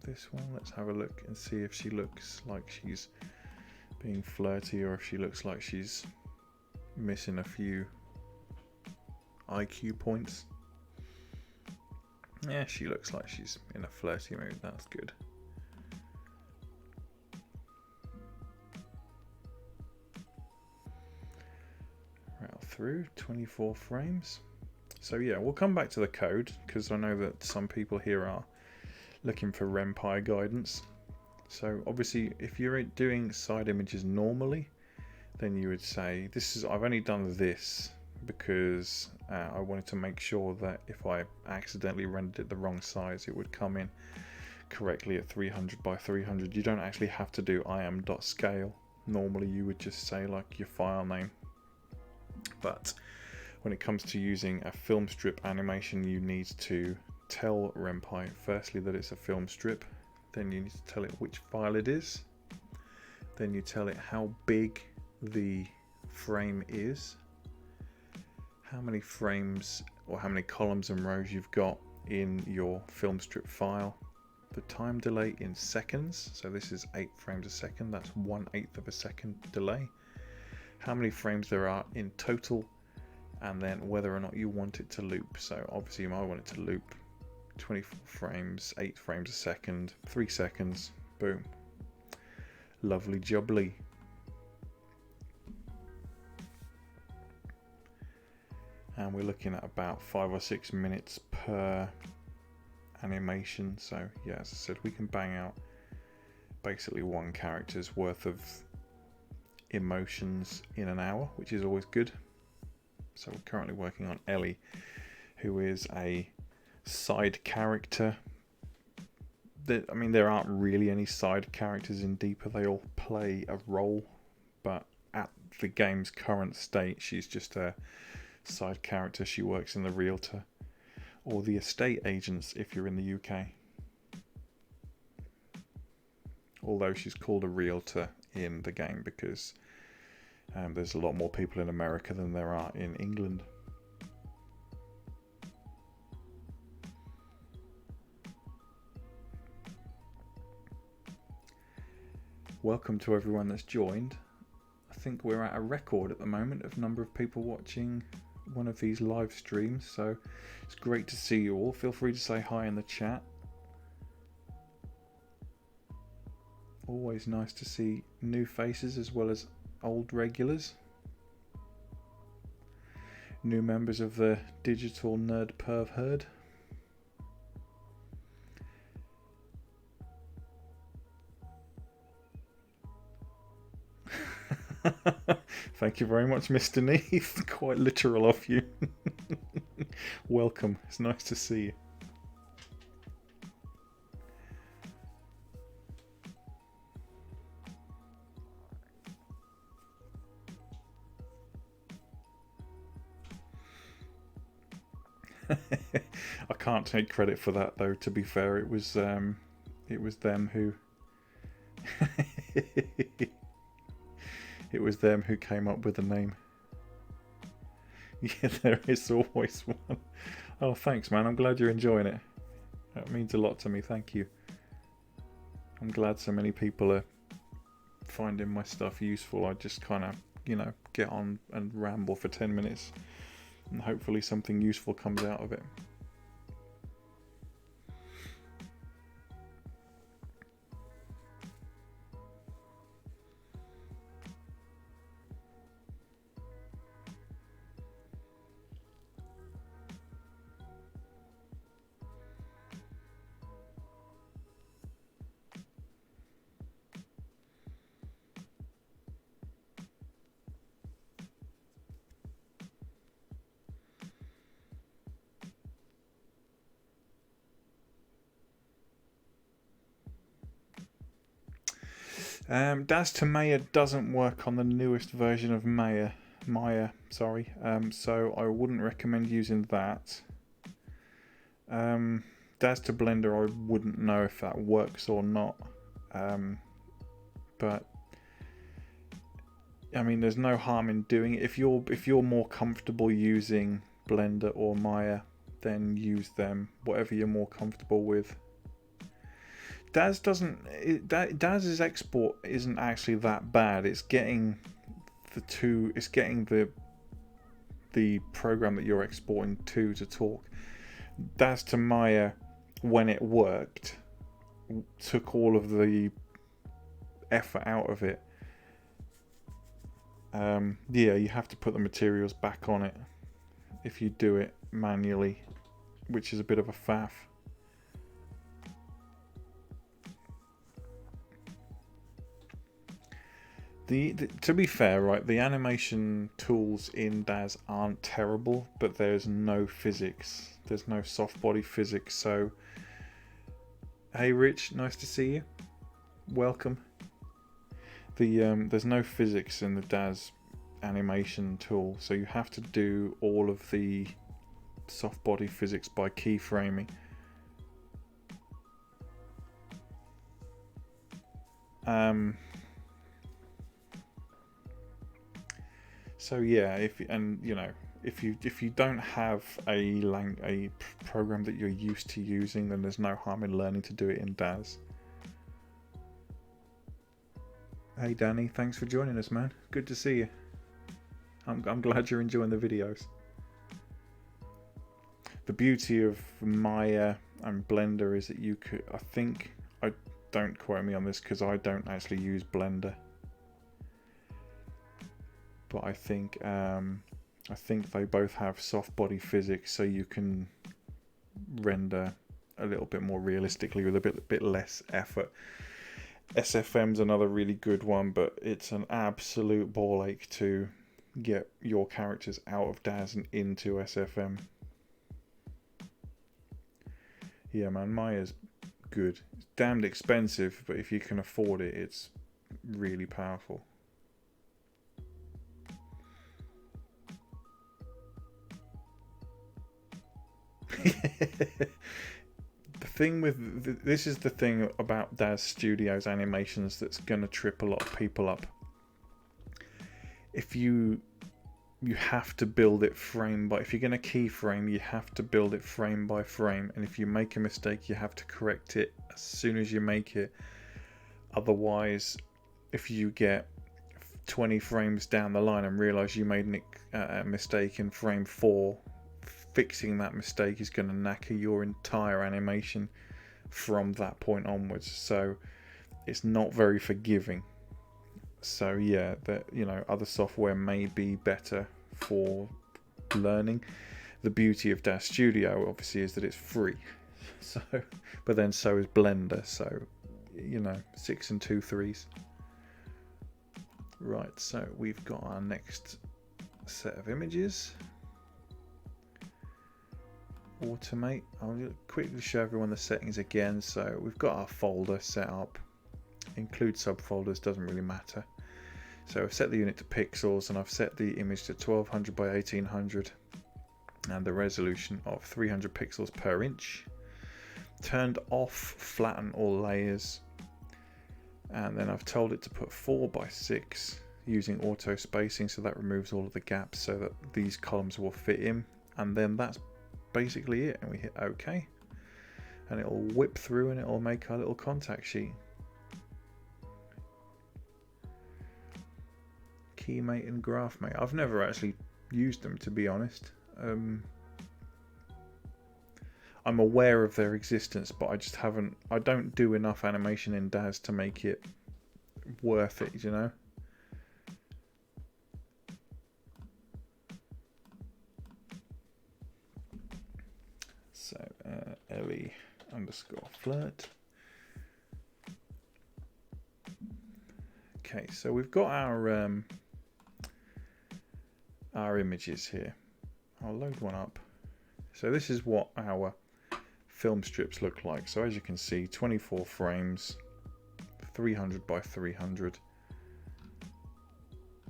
A: this one. Let's have a look and see if she looks like she's being flirty, or if she looks like she's missing a few IQ points. Yeah, she looks like she's in a flirty mood. That's good. Through 24 frames. So yeah, we'll come back to the code, because I know that some people here are looking for ren'py guidance. So obviously, if you're doing side images normally, then you would say, I've only done this because I wanted to make sure that if I accidentally rendered it the wrong size, it would come in correctly at 300 by 300. You don't actually have to do im.scale. Normally you would just say like your file name. But when it comes to using a film strip animation, you need to tell ren'py firstly that it's a film strip, then you need to tell it which file it is, then you tell it how big the frame is, how many frames or how many columns and rows you've got in your film strip file, the time delay in seconds, so this is 8 frames a second, that's 1/8 of a second delay, how many frames there are in total, and then whether or not you want it to loop. So obviously you might want it to loop 24 frames, 8 frames a second, 3 seconds, boom. Lovely jubbly. And we're looking at about 5 or 6 minutes per animation. So yeah, as I said, we can bang out basically 1 character's worth of emotions in an hour, which is always good. So we're currently working on Ellie, who is a side character. I mean, there aren't really any side characters in Deeper. They all play a role, but at the game's current state, she's just a side character. She works in the realtor or the estate agents if you're in the UK. Although she's called a realtor in the game because there's a lot more people in America than there are in England. Welcome to everyone that's joined. I think we're at a record at the moment of number of people watching one of these live streams, so it's great to see you all. Feel free to say hi in the chat. Always nice to see new faces as well as old regulars. New members of the digital nerd perv herd. Thank you very much, Mr. Neath. Quite literal of you. Welcome. It's nice to see you. I can't take credit for that though. To be fair, it was them who it was them who came up with the name. Yeah, there is always one. Oh, thanks, man. I'm glad you're enjoying it. That means a lot to me. Thank you. I'm glad so many people are finding my stuff useful. I just kind of, get on and ramble for 10 minutes and hopefully something useful comes out of it. Daz to Maya doesn't work on the newest version of Maya, so I wouldn't recommend using that. Daz to Blender, I wouldn't know if that works or not, but I mean, there's no harm in doing it. If you're more comfortable using Blender or Maya, then use them. Whatever you're more comfortable with. Daz's export isn't actually that bad. It's getting the program that you're exporting to talk. Daz to Maya, when it worked, took all of the effort out of it. Yeah, you have to put the materials back on it if you do it manually, which is a bit of a faff. To be fair, right, the animation tools in Daz aren't terrible, but there's no physics. There's no soft body physics. So, hey, Rich, nice to see you. Welcome. There's no physics in the Daz animation tool, so you have to do all of the soft body physics by keyframing. So yeah, if you don't have a program that you're used to using, then there's no harm in learning to do it in Daz. Hey Danny, thanks for joining us, man. Good to see you. I'm glad you're enjoying the videos. The beauty of Maya and Blender is that you could, don't quote me on this because I don't actually use Blender, but I think they both have soft body physics, so you can render a little bit more realistically with a bit less effort. SFM's another really good one, but it's an absolute ball ache to get your characters out of Daz and into SFM. Yeah, man, Maya's good. It's damned expensive, but if you can afford it, it's really powerful. This is the thing about Daz Studios animations that's gonna trip a lot of people up. If you have to build it frame by, if you're gonna keyframe, you have to build it frame by frame, and if you make a mistake, you have to correct it as soon as you make it. Otherwise, if you get 20 frames down the line and realize you made a mistake in frame 4, fixing that mistake is going to knacker your entire animation from that point onwards. So it's not very forgiving. So yeah, other software may be better for learning. The beauty of Daz Studio obviously is that it's free. So, but then so is Blender. So 6 and 2 3s. Right, so we've got our next set of images. Automate. I'll quickly show everyone the settings again. So we've got our folder set up. Include subfolders, doesn't really matter. So I've set the unit to pixels and I've set the image to 1200 by 1800. and the resolution of 300 pixels per inch. Turned off flatten all layers, and then I've told it to put 4:6 using auto spacing, so that removes all of the gaps so that these columns will fit in, and then that's basically it. And we hit OK, and it'll whip through and it'll make our little contact sheet. Keymate and GraphMate. I've never actually used them, to be honest. I'm aware of their existence, but I just haven't. I don't do enough animation in DAZ to make it worth it, you know. So Ellie_flirt. Okay, so we've got our images here. I'll load one up. So this is what our film strips look like. So as you can see, 24 frames, 300 by 300,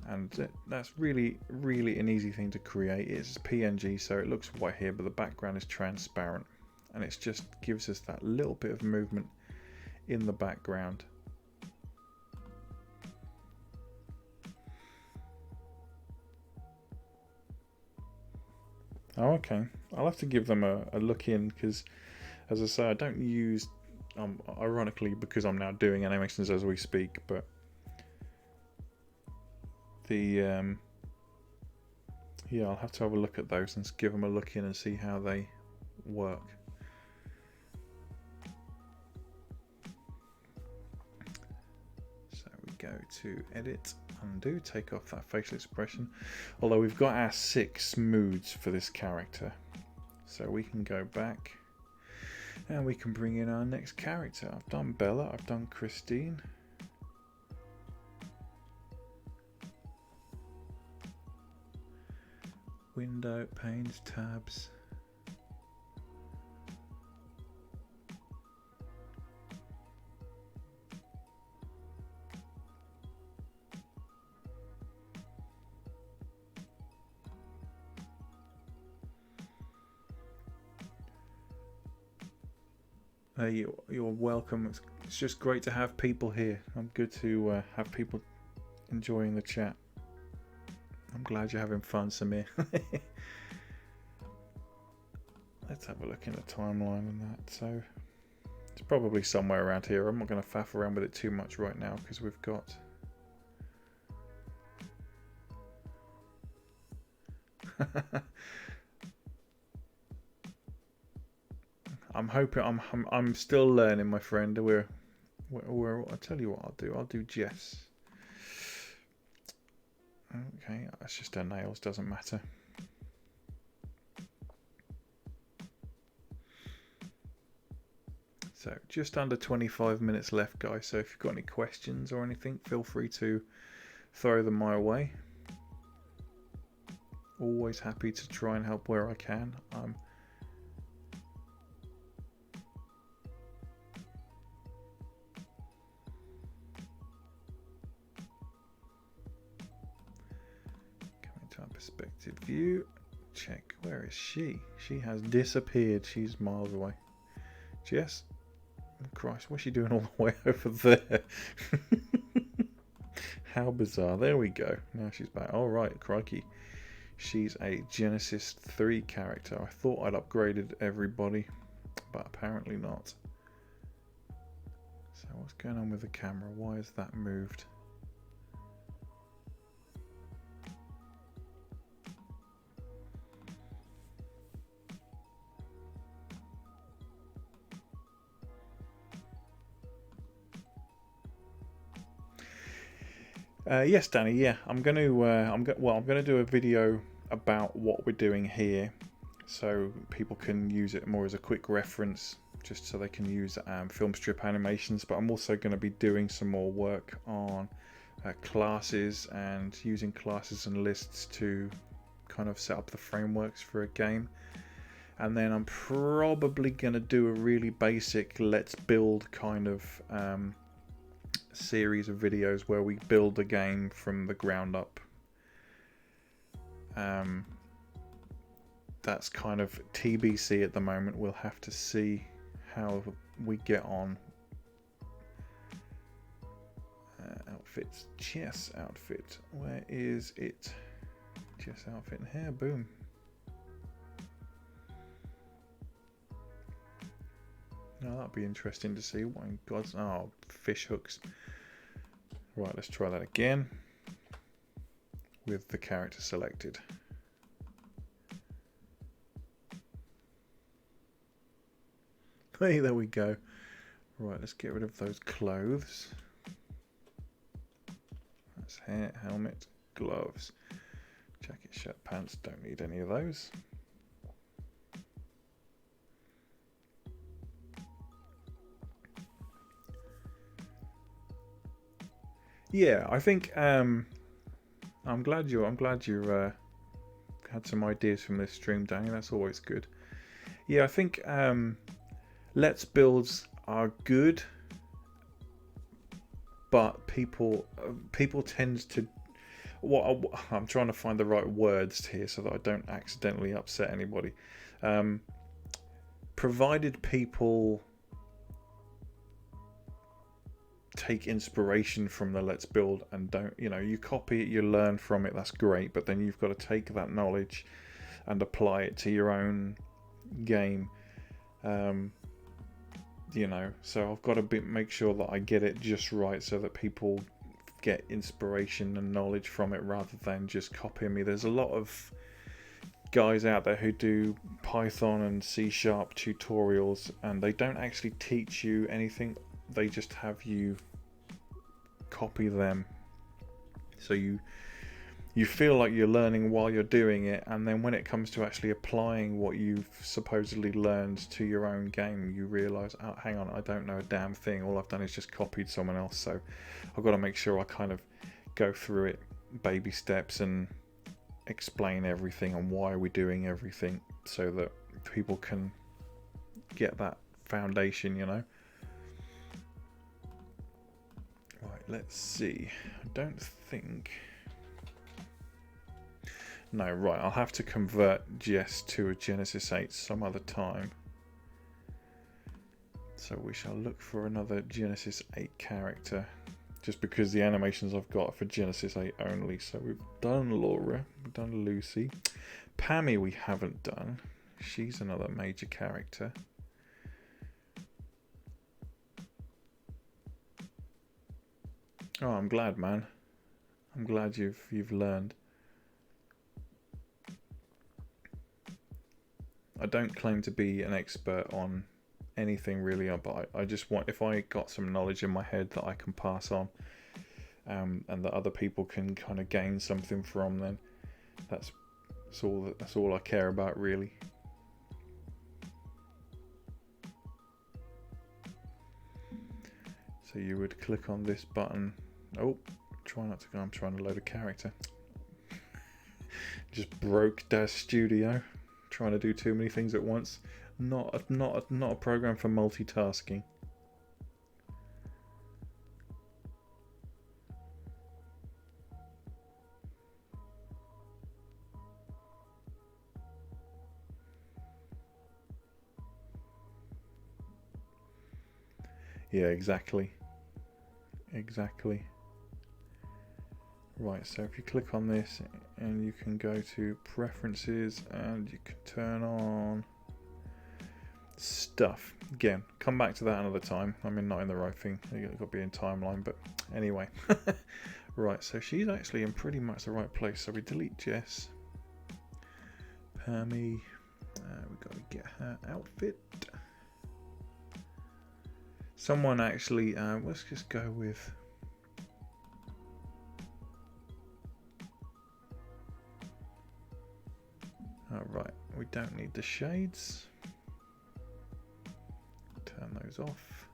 A: and that's really an easy thing to create. It's PNG, so it looks white here, but the background is transparent, and it just gives us that little bit of movement in the background. Oh, okay. I'll have to give them a look in, because, as I say, I don't use, ironically, because I'm now doing animations as we speak, but the, yeah, I'll have to have a look at those and give them a look in and see how they work. So we go to edit, undo, take off that facial expression, although we've got our 6 moods for this character, so we can go back and we can bring in our next character. I've done Bella, I've done Christine, window, panes, tabs. You're welcome. It's just great to have people here. I'm good to have people enjoying the chat. I'm glad you're having fun, Samir. Let's have a look in the timeline and that. So it's probably somewhere around here. I'm not going to faff around with it too much right now, because we've got I'm hoping I'm still learning, my friend. We're I'll tell you what I'll do. I'll do Jess. Okay, that's just her nails, doesn't matter. So just under 25 minutes left, guys. So if you've got any questions or anything, feel free to throw them my way. Always happy to try and help where I can. Perspective view. Check, where is she? She has disappeared. She's miles away. Jess? Oh, Christ, what's she doing all the way over there? How bizarre. There we go. Now she's back. Alright, crikey. She's a Genesis 3 character. I thought I'd upgraded everybody, but apparently not. So what's going on with the camera? Why is that moved? Yes, Danny. Yeah, I'm going to do a video about what we're doing here, so people can use it more as a quick reference, just so they can use film strip animations. But I'm also going to be doing some more work on classes and using classes and lists to kind of set up the frameworks for a game. And then I'm probably going to do a really basic let's build kind of series of videos where we build a game from the ground up. that's kind of TBC at the moment. We'll have to see how we get on. Outfits, chess outfit. Where is it? Chess outfit and hair. Boom. Now that'd be interesting to see. What in God's... Oh, fish hooks. Right, let's try that again. With the character selected. Hey, there we go. Right, let's get rid of those clothes. That's hair, helmet, gloves, jacket, shirt, pants. Don't need any of those. Yeah, I think I'm glad you had some ideas from this stream, Danny. That's always good. Yeah, I think Let's Builds are good, but people tend to... I'm trying to find the right words here so that I don't accidentally upset anybody. Provided people take inspiration from the Let's Build and don't, you copy it, you learn from it, that's great, but then you've got to take that knowledge and apply it to your own game. So I've got to make sure that I get it just right so that people get inspiration and knowledge from it rather than just copying me. There's a lot of guys out there who do Python and C# tutorials and they don't actually teach you anything. They just have you copy them. So you feel like you're learning while you're doing it, and then when it comes to actually applying what you've supposedly learned to your own game, you realise, oh, hang on, I don't know a damn thing. All I've done is just copied someone else. So I've got to make sure I kind of go through it baby steps and explain everything and why we're doing everything so that people can get that foundation, Right, let's see. I don't think... No, right, I'll have to convert Jess to a Genesis 8 some other time. So we shall look for another Genesis 8 character, just because the animations I've got are for Genesis 8 only. So we've done Laura, we've done Lucy. Pammy we haven't done. She's another major character. Oh, I'm glad, man. I'm glad you've learned. I don't claim to be an expert on anything really, but I just want, if I got some knowledge in my head that I can pass on, and that other people can kind of gain something from, then that's all I care about really. So you would click on this button. Oh, try not to go. I'm trying to load a character. Just broke Daz Studio. Trying to do too many things at once. Not a program for multitasking. Yeah, exactly. Right, so if you click on this and you can go to preferences and you can turn on stuff. Again, come back to that another time. I mean, not in the right thing. You've got to be in timeline, but anyway. Right, so she's actually in pretty much the right place. So we delete Jess. Pammy. We've got to get her outfit. Someone actually, let's just go with... Alright, we don't need the shades. Turn those off.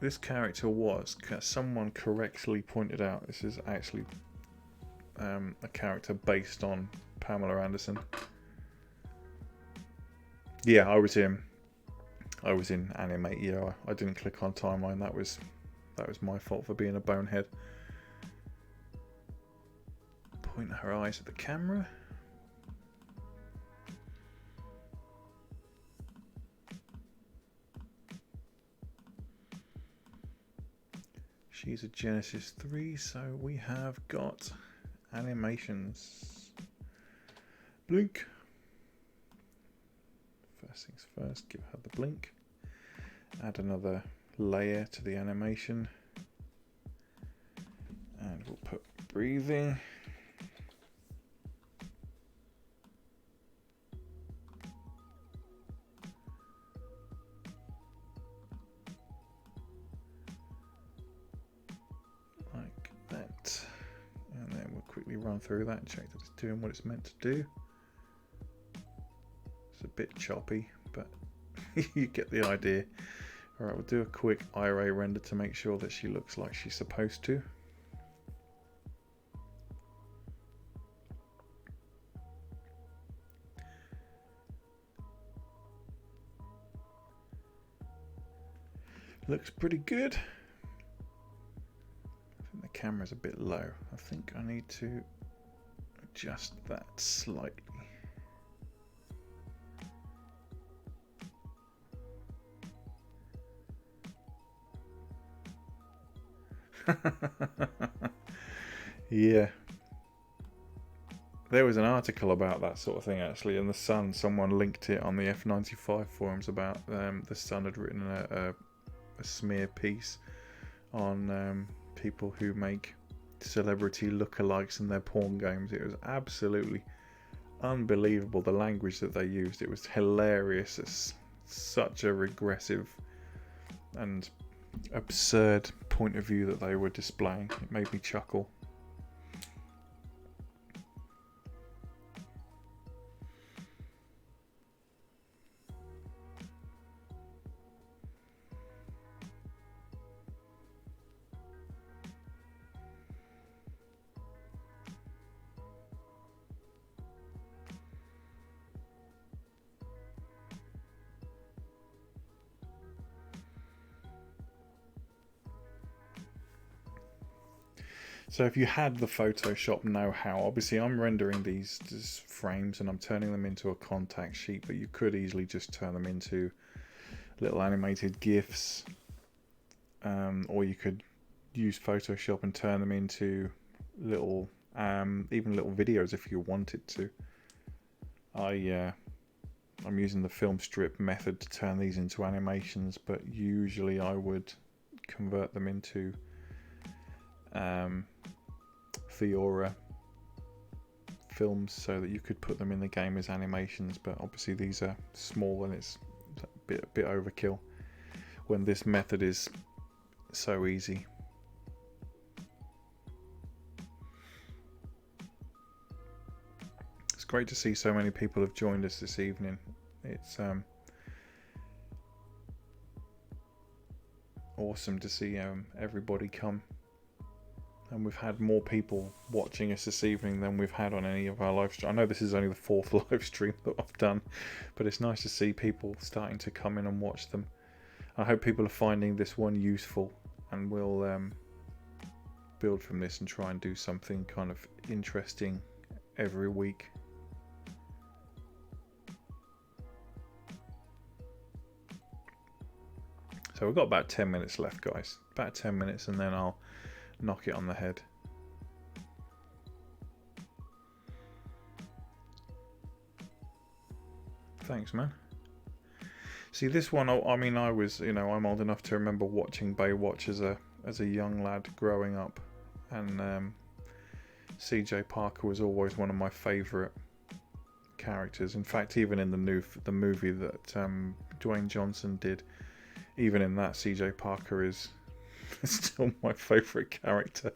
A: This character was, someone correctly pointed out, this is actually a character based on Pamela Anderson. Yeah, I was in Animate. Yeah, I didn't click on timeline. That was my fault for being a bonehead. point her eyes at the camera. She's a Genesis 3, so we have got animations. Blink. First things first, give her the blink. Add another layer to the animation. And we'll put breathing. Like that. And then we'll quickly run through that and check that it's doing what it's meant to do. It's a bit choppy, but you get the idea. Alright, we'll do a quick eye render to make sure that she looks like she's supposed to. Looks pretty good. I think the camera's a bit low. I think I need to adjust that slightly. Yeah. There was an article about that sort of thing actually in The Sun. Someone linked it on the F95 forums about The Sun had written a smear piece on people who make celebrity lookalikes in their porn games. It was absolutely unbelievable the language that they used. It was hilarious. It's such a regressive and absurd point of view that they were displaying. It made me chuckle. So if you had the Photoshop know-how, obviously I'm rendering these frames and I'm turning them into a contact sheet, but you could easily just turn them into little animated GIFs, or you could use Photoshop and turn them into little, even little videos if you wanted to. I'm using the film strip method to turn these into animations, but usually I would convert them into Fiora films so that you could put them in the game as animations, but obviously these are small and it's a bit overkill when this method is so easy. It's great to see so many people have joined us this evening. It's awesome to see everybody come. And we've had more people watching us this evening than we've had on any of our live streams. I know this is only the 4th live stream that I've done, but it's nice to see people starting to come in and watch them. I hope people are finding this one useful, and we'll build from this and try and do something kind of interesting every week. So we've got about 10 minutes left, guys. About 10 minutes and then I'll knock it on the head. Thanks, man. See, this one, I mean, I was, I'm old enough to remember watching Baywatch as a young lad growing up, and CJ Parker was always one of my favourite characters. In fact, even in the movie that Dwayne Johnson did, even in that, CJ Parker is still my favourite character.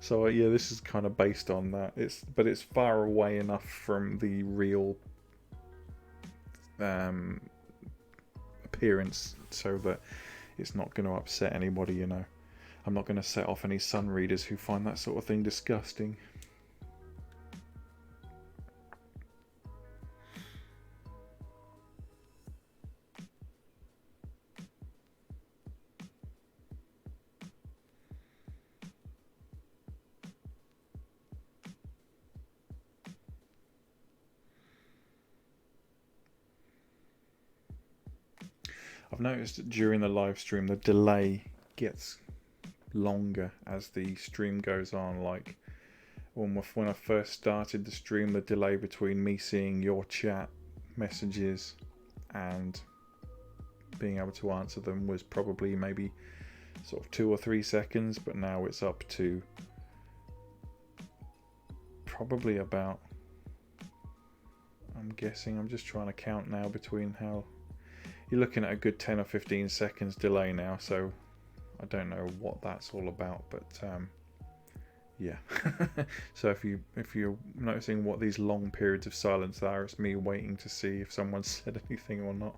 A: So yeah, this is kind of based on that. But it's far away enough from the real appearance so that it's not going to upset anybody. I'm not going to set off any Sun readers who find that sort of thing disgusting. I've noticed that during the live stream the delay gets longer as the stream goes on. Like when I first started the stream, the delay between me seeing your chat messages and being able to answer them was probably maybe sort of 2 or 3 seconds, but now it's up to probably about, I'm guessing, I'm just trying to count now between how you're looking at a good 10 or 15 seconds delay now, so I don't know what that's all about, but yeah. So if you're noticing what these long periods of silence are, it's me waiting to see if someone said anything or not.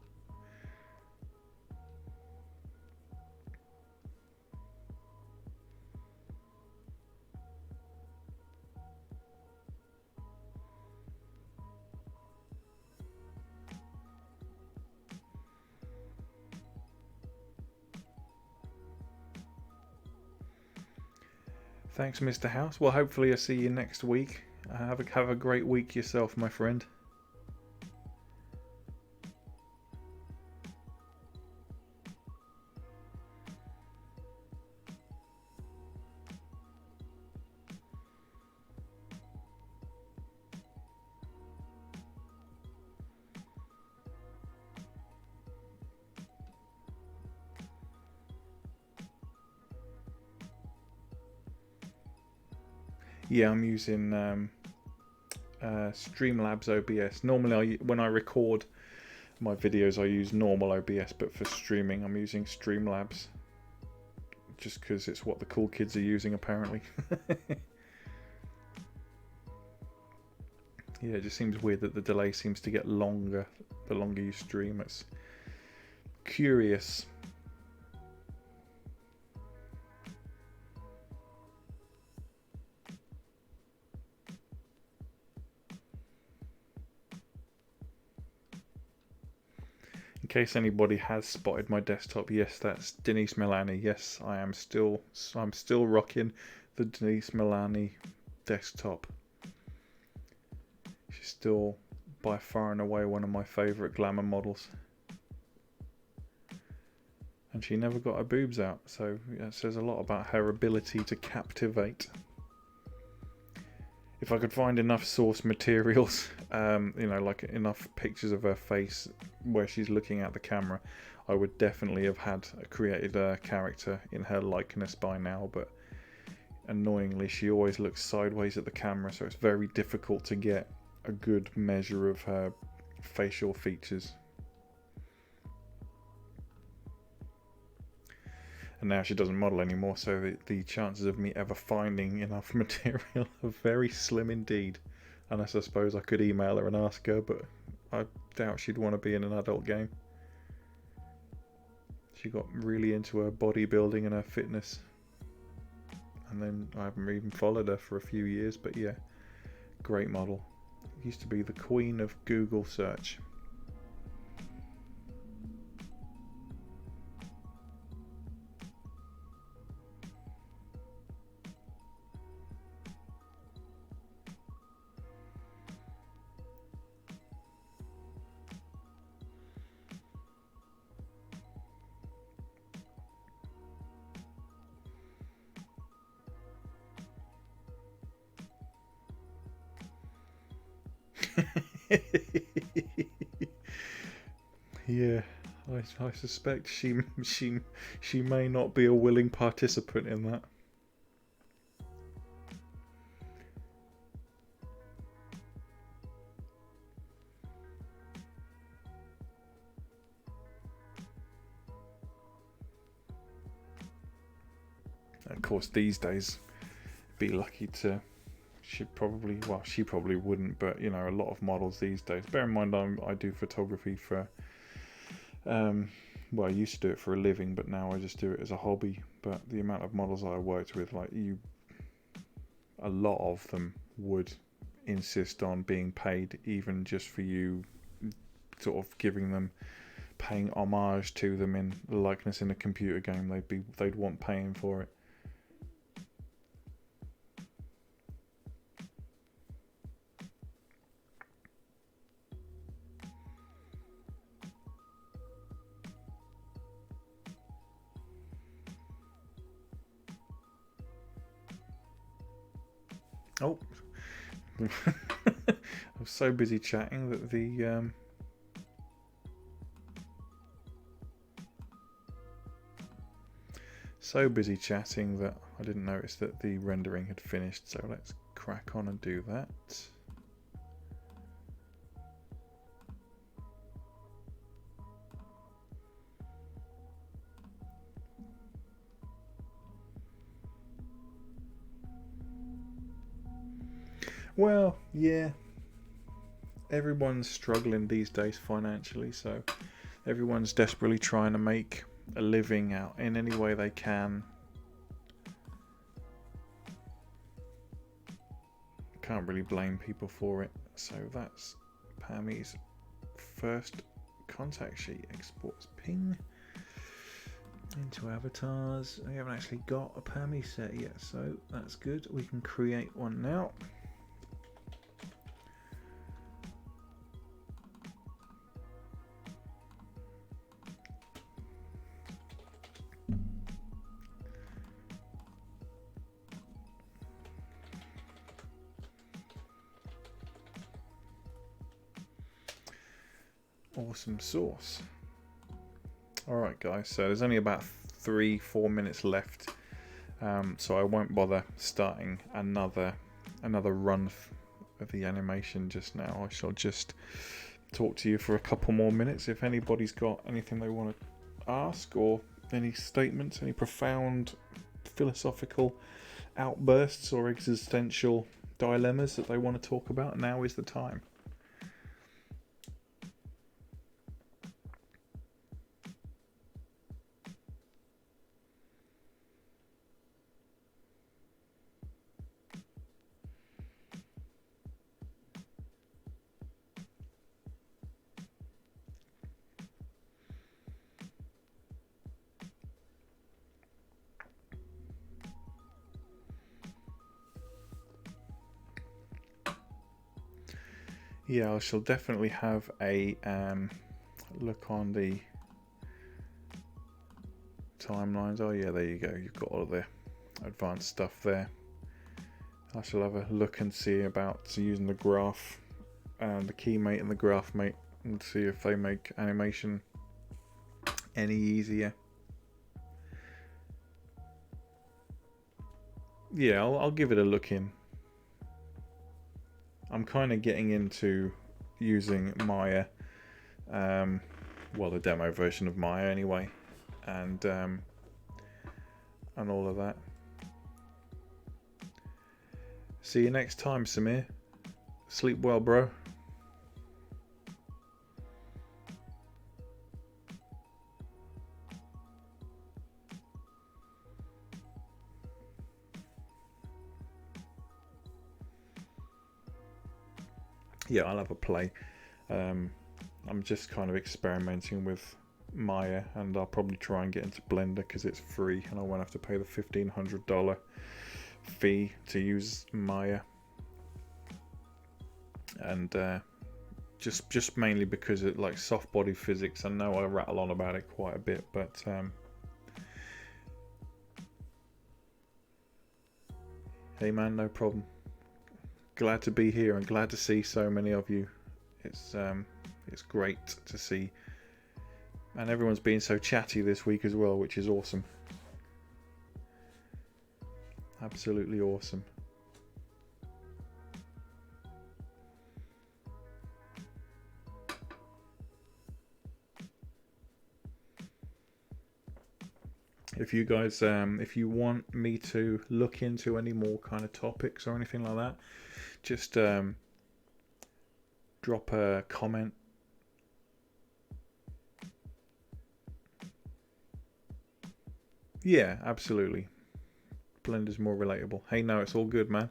A: Thanks, Mr. House. Well, hopefully I'll see you next week. Have a great week yourself, my friend. Yeah, I'm using Streamlabs OBS. Normally, when I record my videos, I use normal OBS, but for streaming, I'm using Streamlabs. Just because it's what the cool kids are using, apparently. Yeah, it just seems weird that the delay seems to get longer the longer you stream. It's curious. In case anybody has spotted my desktop, yes, that's Denise Milani. Yes, I'm still rocking the Denise Milani desktop. She's still by far and away one of my favourite glamour models. And she never got her boobs out, so that says a lot about her ability to captivate. If I could find enough source materials, like enough pictures of her face where she's looking at the camera, I would definitely have created a character in her likeness by now, but annoyingly she always looks sideways at the camera, so it's very difficult to get a good measure of her facial features. And now she doesn't model anymore, so the chances of me ever finding enough material are very slim indeed. Unless I suppose I could email her and ask her, but I doubt she'd want to be in an adult game. She got really into her bodybuilding and her fitness. And then I haven't even followed her for a few years, but yeah, great model. Used to be the queen of Google search. Yeah, I suspect she may not be a willing participant in that. Of course, these days, be lucky to. She probably wouldn't, but you know, a lot of models these days. Bear in mind, I do photography for. Well, I used to do it for a living, but now I just do it as a hobby. But the amount of models I worked with, a lot of them would insist on being paid, even just for you, sort of paying homage to them in the likeness in a computer game. They'd want paying for it. Oh, I was so busy chatting that I didn't notice that the rendering had finished. So let's crack on and do that. Well, yeah, everyone's struggling these days financially, so everyone's desperately trying to make a living out in any way they can. Can't really blame people for it. So that's Pammy's first contact sheet. Exports ping into avatars. We haven't actually got a Pammy set yet, so that's good. We can create one now. Awesome sauce. Alright guys, so there's only about 3-4 minutes left, so I won't bother starting another run of the animation just now. I shall just talk to you for a couple more minutes. If anybody's got anything they want to ask, or any statements, any profound philosophical outbursts or existential dilemmas that they want to talk about, now is the time. Yeah, I shall definitely have a look on the timelines. Oh yeah, there you go. You've got all of the advanced stuff there. I shall have a look and see about using the graph, the key mate and the graph mate, and see if they make animation any easier. Yeah, I'll give it a look in. I'm kind of getting into using Maya, well, the demo version of Maya anyway, and all of that. See you next time, Samir. Sleep well, bro. Yeah, I'll have a play. I'm just kind of experimenting with Maya, and I'll probably try and get into Blender because it's free and I won't have to pay the $1,500 fee to use Maya. And just mainly because it like soft body physics. I know I rattle on about it quite a bit, but hey man, no problem. Glad to be here and glad to see so many of you. It's great to see, and everyone's been so chatty this week as well, which is awesome. Absolutely awesome. If you guys, if you want me to look into any more kind of topics or anything like that, just drop a comment. Yeah, absolutely. Blender's more relatable. Hey, no, it's all good, man.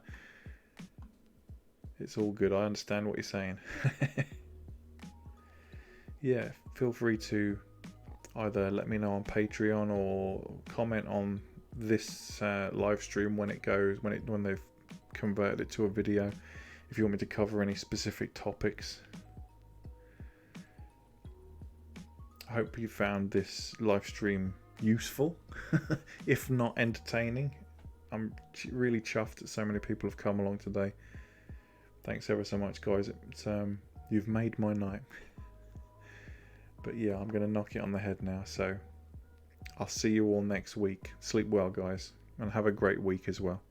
A: It's all good. I understand what you're saying. Yeah, feel free to either let me know on Patreon or comment on this live stream when it goes, when they've converted it to a video, if you want me to cover any specific topics. I hope you found this live stream useful, if not entertaining. I'm really chuffed that so many people have come along today. Thanks ever so much, guys. You've made my night. But yeah, I'm going to knock it on the head now. So I'll see you all next week. Sleep well, guys, and have a great week as well.